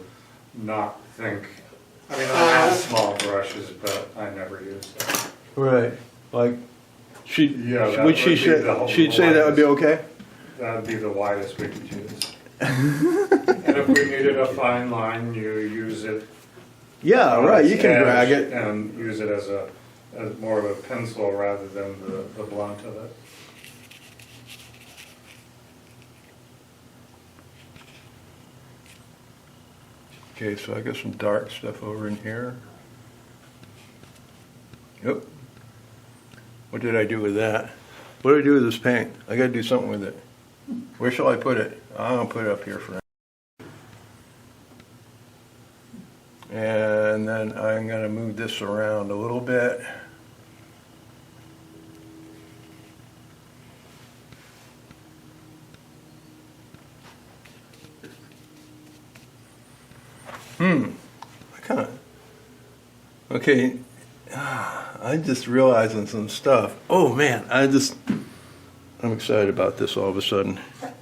not think, I mean, I have small brushes, but I never use them. right, like, Yeah, that would she would be the whole she'd say that would be okay? That'd be the widest we could use. And if we needed a fine line, you use it. Yeah, on right, its you can drag edge it. And use it as more of a pencil rather than the blunt of it. Okay, so I got some dark stuff over in here. Yep. What did I do with that? What did I do with this paint? I gotta do something with it. Where shall I put it? I'm gonna put it up here for now. And then I'm gonna move this around a little bit. I kind of, okay, I'm just realizing some stuff. Oh man, I'm excited about this all of a sudden.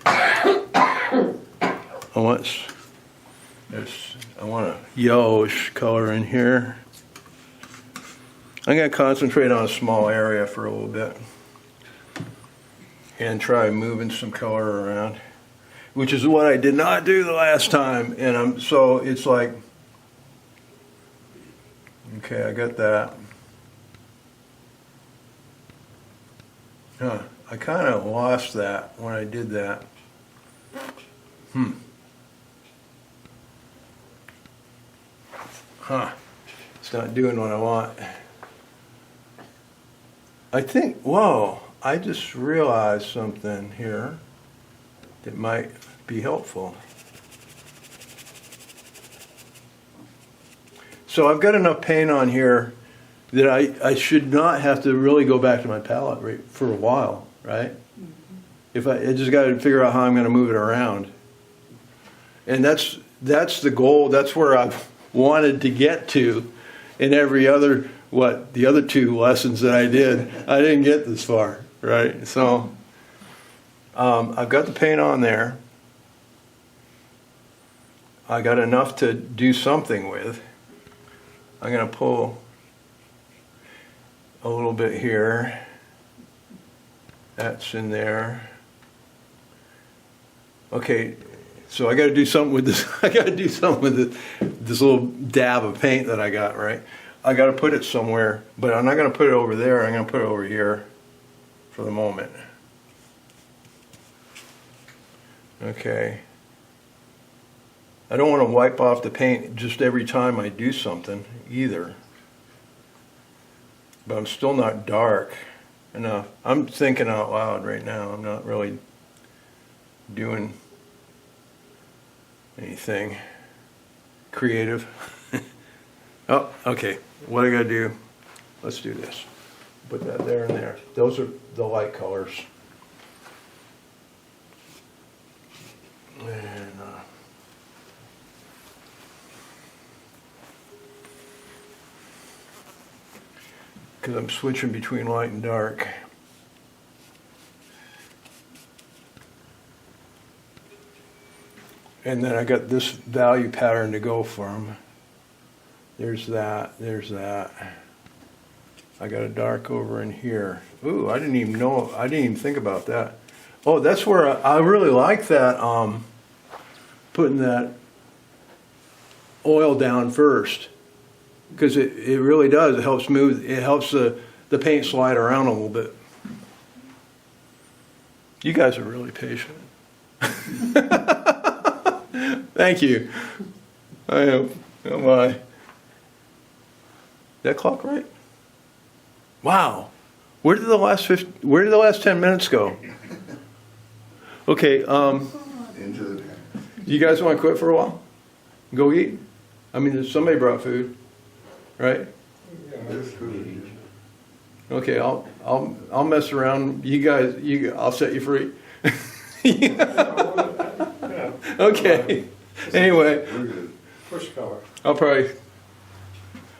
I want a yellowish color in here. I'm going to concentrate on a small area for a little bit and try moving some color around, which is what I did not do the last time. And so it's like, okay, I got that. I kind of lost that when I did that. It's not doing what I want. I think, whoa, I just realized something here that might be helpful. So I've got enough paint on here that I should not have to really go back to my palette for a while, right? If I just got to figure out how I'm going to move it around. And that's the goal. That's where I've wanted to get to in every other, the other two lessons that I didn't get this far, right? So I've got the paint on there. I got enough to do something with. I'm going to pull a little bit here. That's in there. Okay, so I got to do something with this. I got to do something with this little dab of paint that I got, right? I got to put it somewhere, but I'm not going to put it over there. I'm going to put it over here for the moment. Okay. I don't want to wipe off the paint just every time I do something either. But I'm still not dark enough. I'm thinking out loud right now. I'm not really doing anything creative. Oh, okay. What I gotta do? Let's do this. Put that there and there. Those are the light colors. And because I'm switching between light and dark. And then I got this value pattern to go from. There's that, there's that. I got a dark over in here. Ooh, I didn't even think about that. Oh, that's where I really like that, putting that oil down first. Because it really does. It helps the paint slide around a little bit. You guys are really patient. Thank you. I am. Am I? That clock right? Wow. Where did the last 10 minutes go? Okay. Into the. You guys want to quit for a while? Go eat? I mean, somebody brought food, right? There's food. Okay, I'll mess around. I'll set you free. Okay. Anyway, We're good. Push color.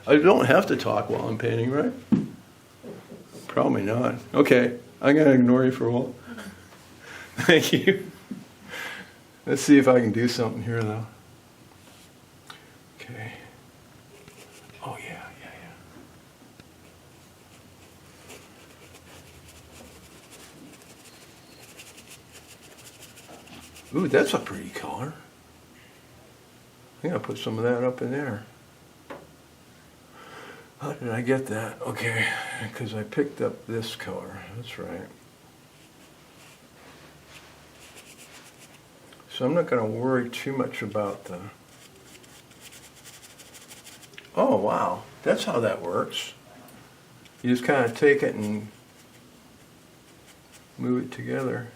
I don't have to talk while I'm painting, right? Probably not. Okay, I'm gonna ignore you for a while. Thank you. Let's see if I can do something here though. Okay. Oh yeah. Ooh, that's a pretty color. I'm gonna put some of that up in there. How did I get that? Okay, because I picked up this color. That's right. So I'm not gonna worry too much about the... Oh, wow. That's how that works. You just kind of take it and move it together.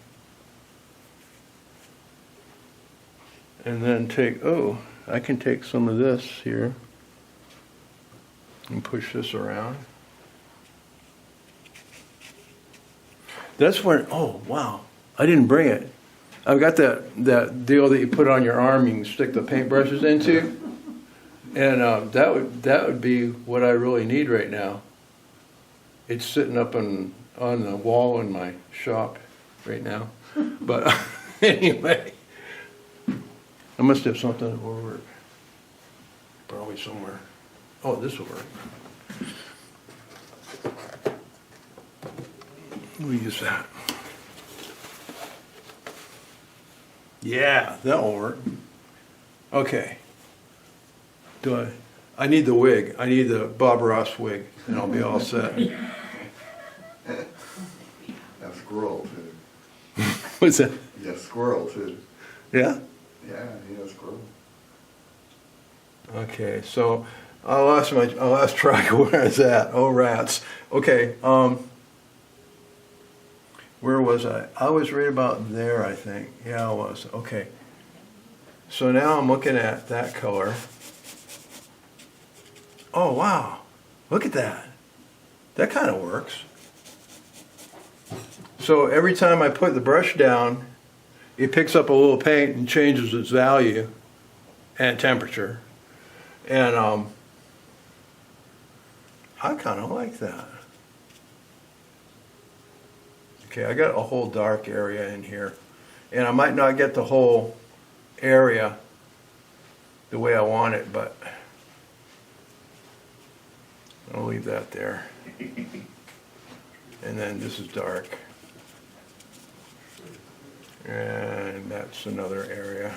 And then take, oh, I can take some of this here and push this around. That's when, oh, wow, I didn't bring it. I've got that deal that you put on your arm you can stick the paintbrushes into. And that would be what I really need right now. It's sitting up on the wall in my shop right now. But anyway, I must have something that will work. Probably somewhere. Oh, this will work. We'll use that. Yeah, that'll work. Okay. I need the wig. I need the Bob Ross wig, and I'll be all set. That squirrel too. What's that? Yeah, squirrel too. Yeah? Yeah, he has squirrel. Okay, so I lost track of where I was at. Oh, rats. Okay, where was I? I was right about there, I think. Yeah, I was. Okay. So now I'm looking at that color. Oh, wow. Look at that. That kind of works. So every time I put the brush down, it picks up a little paint and changes its value and temperature. And I kind of like that. Okay, I got a whole dark area in here. And I might not get the whole area the way I want it, but I'll leave that there. And then this is dark. And that's another area.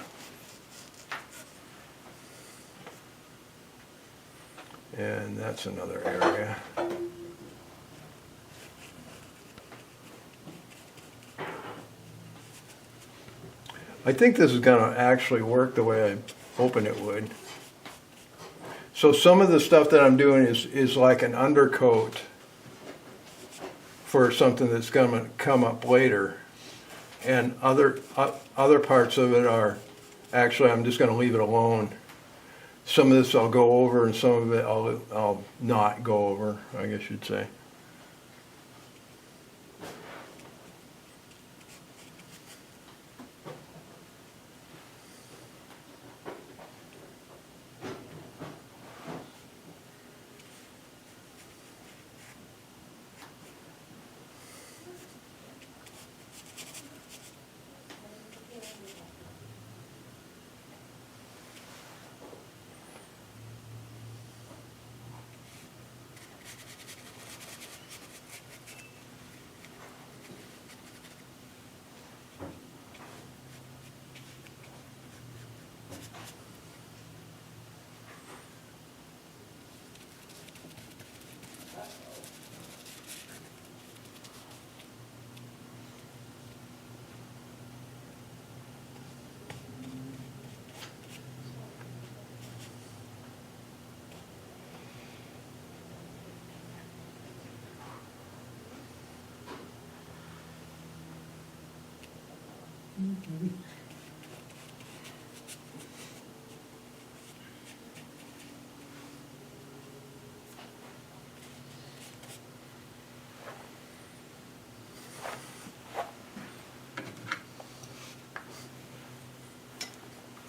And that's another area. I think this is going to actually work the way I'm hoping it would. So some of the stuff that I'm doing is like an undercoat for something that's going to come up later. And other parts of it are, actually I'm just going to leave it alone. Some of this I'll go over and some of it I'll not go over, I guess you'd say.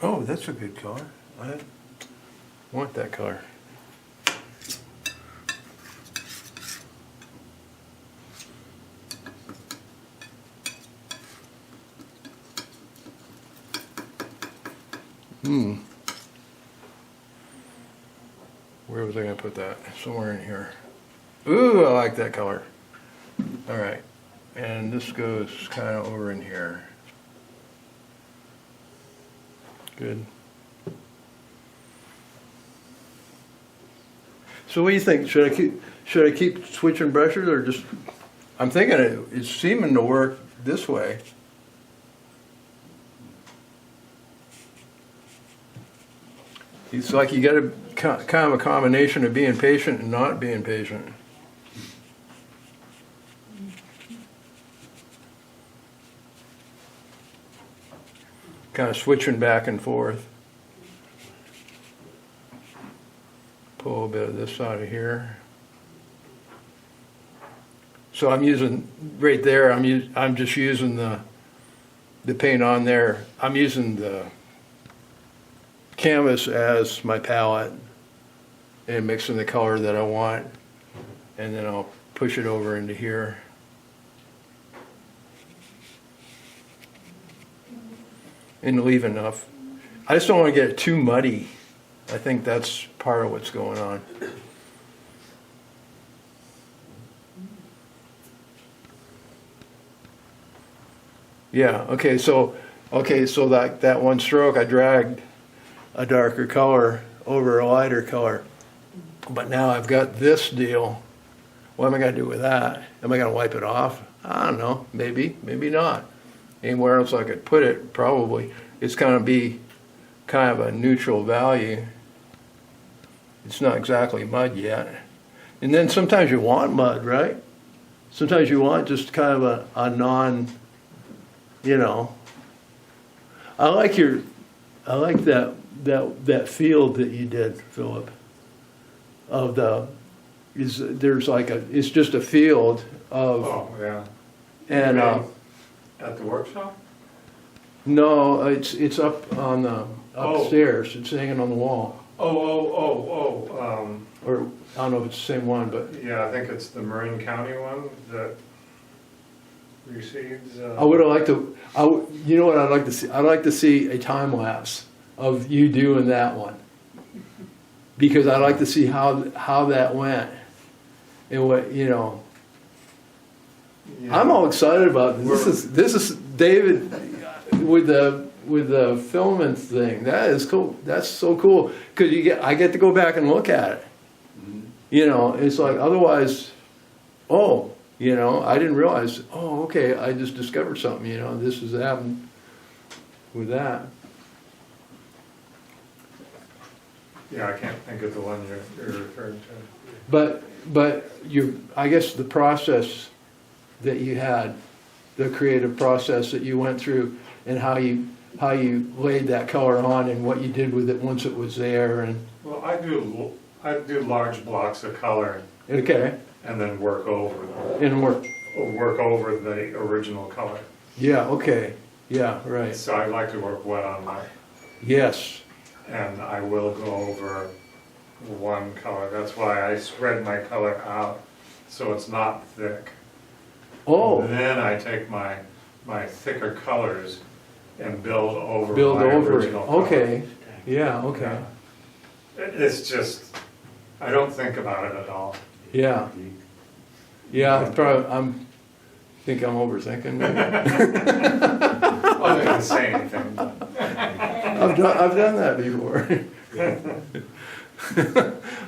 Oh, that's a good color. I want that color. Where was I gonna put that? Somewhere in here. Ooh, I like that color. All right, and this goes kind of over in here. Good. So what do you think? Should I keep switching brushes or just? I'm thinking it's seeming to work this way. It's like you got a kind of a combination of being patient and not being patient. Kind of switching back and forth. Pull a bit of this out of here. So I'm using right there. I'm just using the paint on there. I'm using the canvas as my palette and mixing the color that I want, and then I'll push it over into here. And leave enough. I just don't want to get it too muddy. I think that's part of what's going on. Yeah, okay, so that one stroke I dragged a darker color over a lighter color. But now I've got this deal. What am I going to do with that? Am I going to wipe it off? I don't know. Maybe, maybe not. Anywhere else I could put it, probably. It's going to be kind of a neutral value. It's not exactly mud yet. And then sometimes you want mud, right? Sometimes you want just kind of a non, you know. I like that field that you did, Philip. It's just a field of. Oh, yeah. And At the workshop? no, it's up on the upstairs. It's hanging on the wall. Or I don't know if it's the same one, but Yeah, I think it's the Marin County one that recedes. I would have liked to. You know what I'd like to see? I'd like to see a time lapse of you doing that one, because I'd like to see how that went, and what you know. Yeah. I'm all excited about this. This is David with the filming thing. That is cool. That's so cool because I get to go back and look at it. You know, it's like otherwise, you know, I didn't realize. Oh, okay, I just discovered something. You know, this has happened with that. Yeah, I can't think of the one you're referring to. But I guess the process that you had, the creative process that you went through, and how you laid that color on, and what you did with it once it was there, and Well, I do large blocks of color okay, and then work over the original color. yeah, okay, yeah, right, So I like to work wet on mine, yes, and I will go over one color. That's why I spread my color out so it's not thick. oh, Then I take my thicker colors and build over build my over it, original color. okay, yeah, okay, It's just, I don't think about it at all. yeah, yeah, I'm overthinking maybe. Well, I didn't say anything, but I've done that before.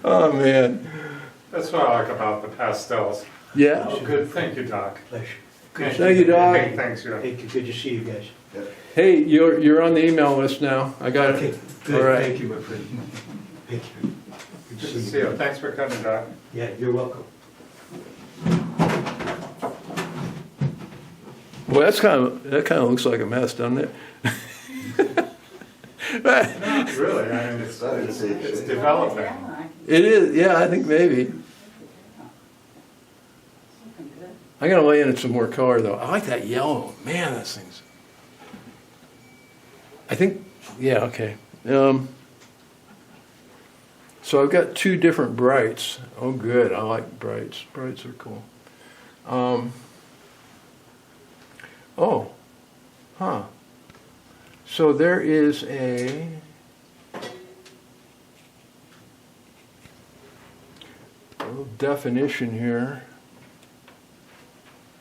Oh man, that's what I like about the pastels. yeah, Oh, good, thank you, Doc. Pleasure. Thank you, Doc. Hey, thanks, yeah. Hey, good to see you guys. hey, you're on the email list now. I got Okay, it. good, All right. thank you, my friend. Thank you. Good to see you. Thanks for coming, Doc. Yeah, you're welcome. Well, that kind of looks like a mess, doesn't it? Not really, I mean, it's developing. It is, yeah, I think maybe. I'm gonna lay in some more color though. I like that yellow. Man, that thing's. I think, yeah, okay. So I've got two different brights. Oh, good. I like brights. Brights are cool. So there is a. little definition here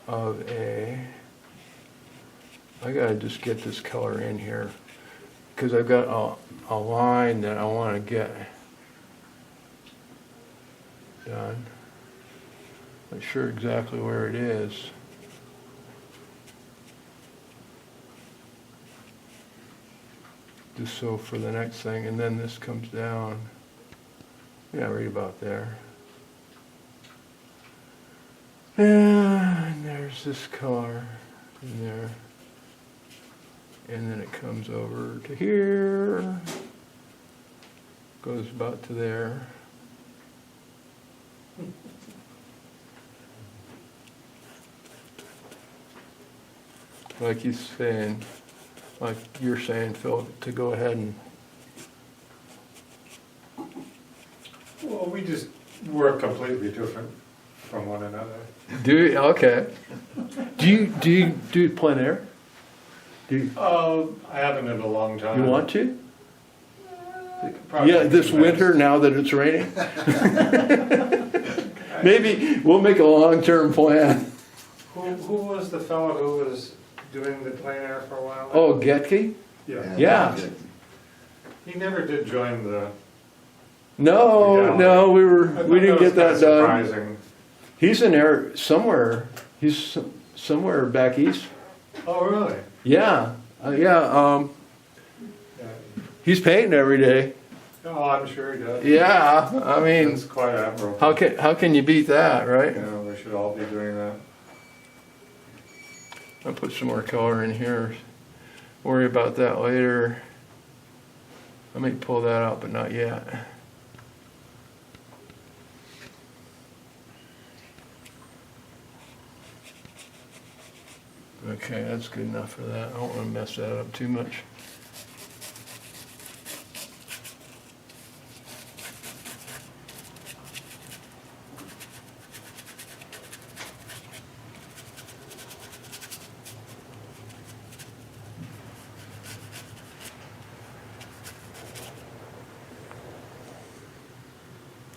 of I gotta just get this color in here, because I've got a line that I want to get done. Not sure exactly where it is. Just so for the next thing, and then this comes down. Yeah, right about there. And there's this color in there. And then it comes over to here. Goes about to there. Like he's saying, like you're saying, Phil, to go ahead and Well, we just work completely different from one another. do. Okay. Do you do plein air? Do you, I haven't in a long time. you want to? Probably Yeah, this too fast. winter now that it's raining. Maybe we'll make a long-term plan. Who was the fellow who was doing the plein air for a while? Oh, Getke? Yeah. Yeah. He never did join the. No, Yeah. no, we I didn't thought get that was done. Surprising. He's in there somewhere. He's somewhere back east. Oh, really? Yeah, yeah. Yeah. He's painting every day. Oh, I'm sure he does. Yeah, I mean, It's quite admirable. how can you beat that, right? You know, they should all be doing that. I'll put some more color in here. Worry about that later. I may pull that out, but not yet. Okay, that's good enough for that. I don't want to mess that up too much.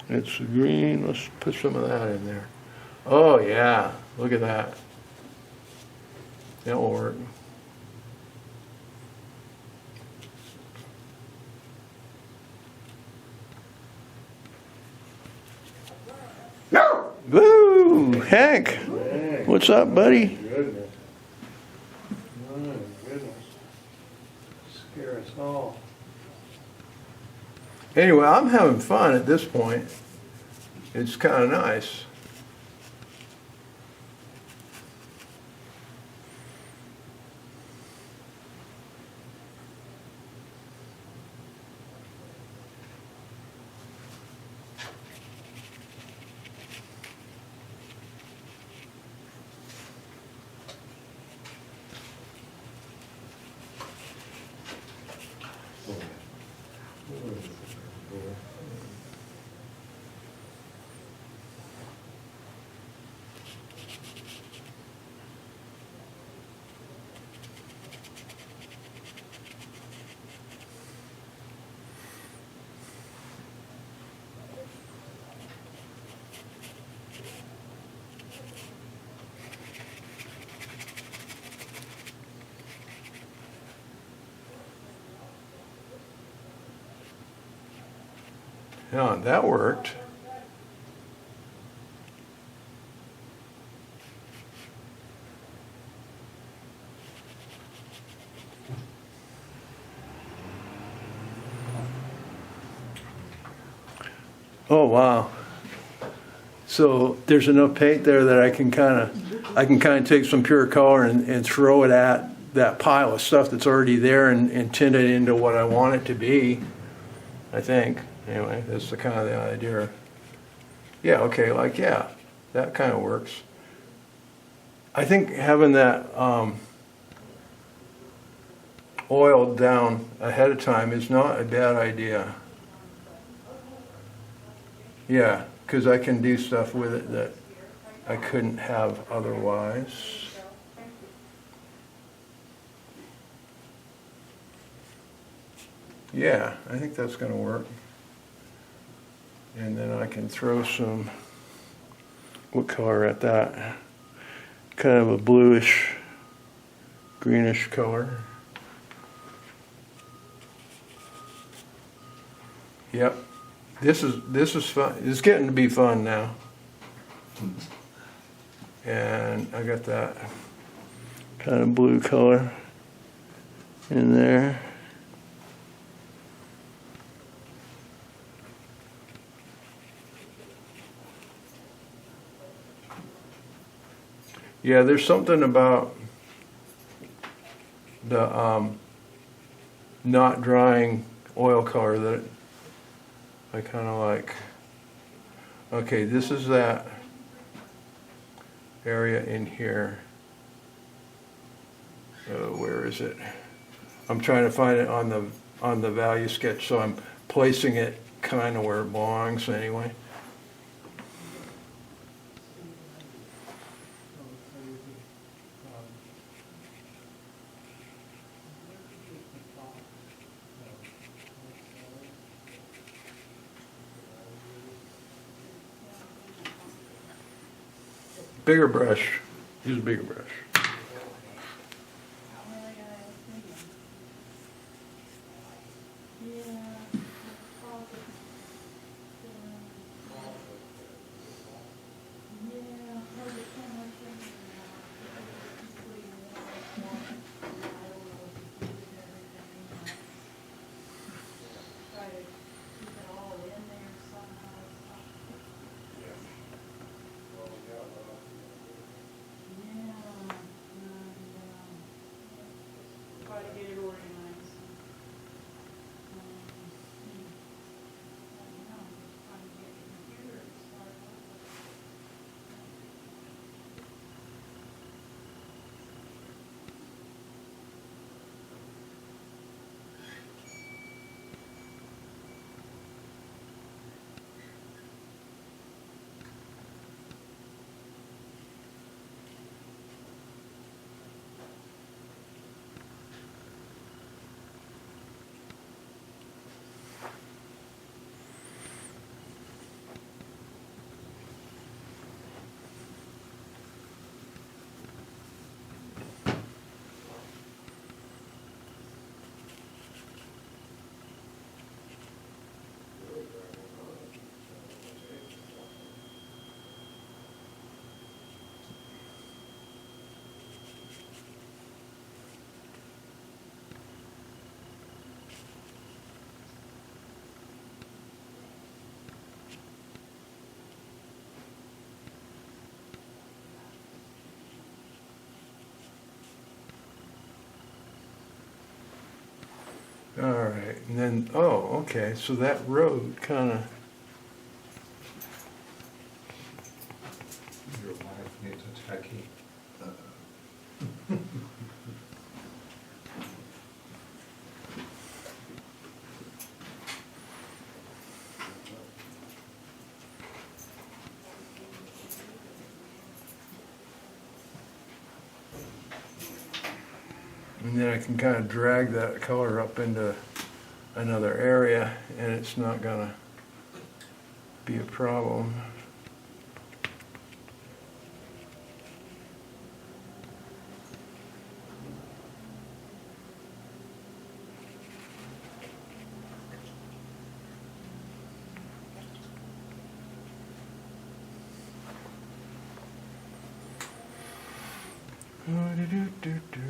It's green. Let's put some of that in there. Oh yeah, look at that. That will work. Woo! Hank, what's up, buddy? Goodness. My goodness. Scare us all. Anyway, I'm having fun at this point. It's kind of nice. Yeah, that worked. Oh wow. So there's enough paint there that I can kind of take some pure color and throw it at that pile of stuff that's already there and tint it into what I want it to be. I think. Anyway, that's the kind of the idea. Yeah, okay, like, yeah, that kind of works. I think having that oiled down ahead of time is not a bad idea. Yeah, because I can do stuff with it that I couldn't have otherwise. Yeah, I think that's going to work. And then I can throw some what color at that? Kind of a bluish, greenish color. Yep. This is fun. It's getting to be fun now. And I got that kind of blue color in there. Yeah, there's something about the not drying oil color that I kind of like. Okay, this is that area in here. Where is it? I'm trying to find it on the value sketch, so I'm placing it kind of where it belongs anyway. Bigger brush. Use a bigger brush. All right, and then, oh, okay, so that road kind of, Your wife needs a techie. and then I can kind of drag that color up into another area, and it's not gonna be a problem. Do-do-do-do-do.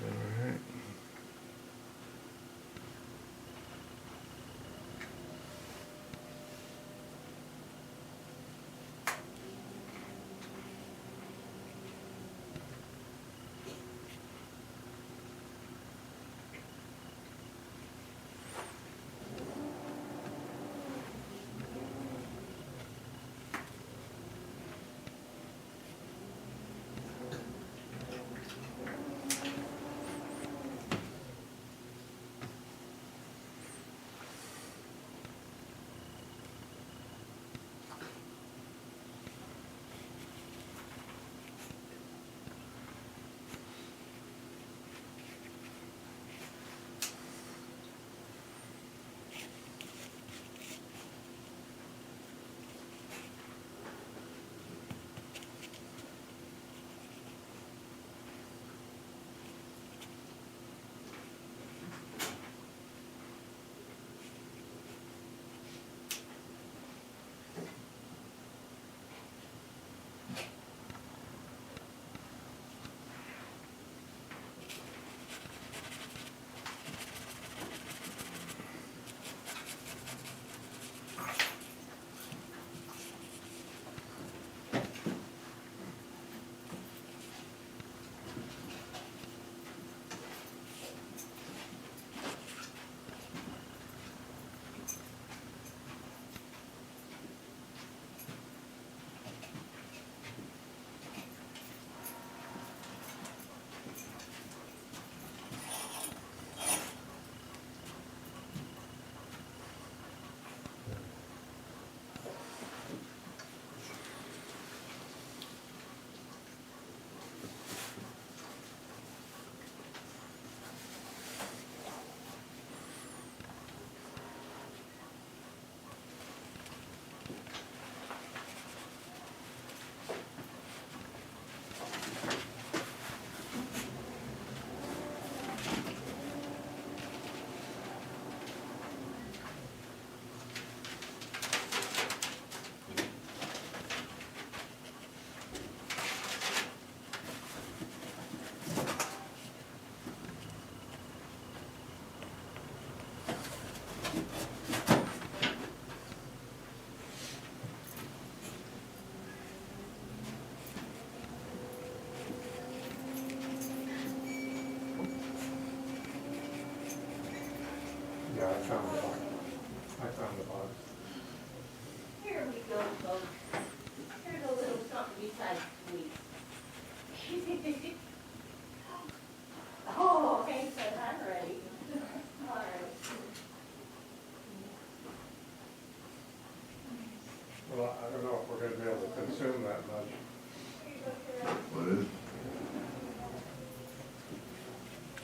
All right.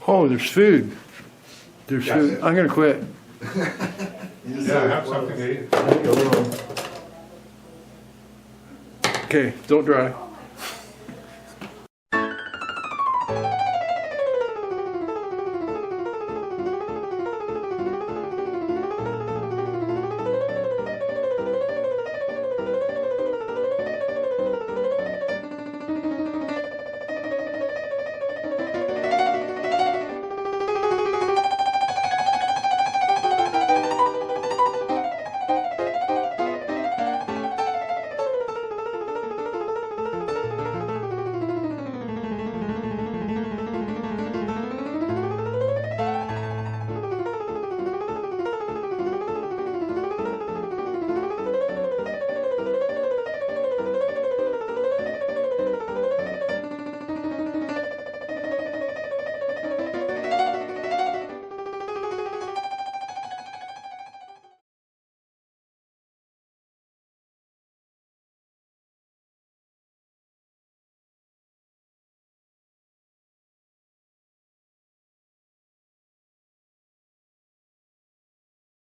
Oh, there's food. There's food. I'm gonna quit. Yeah, have something to eat. Okay, don't drive.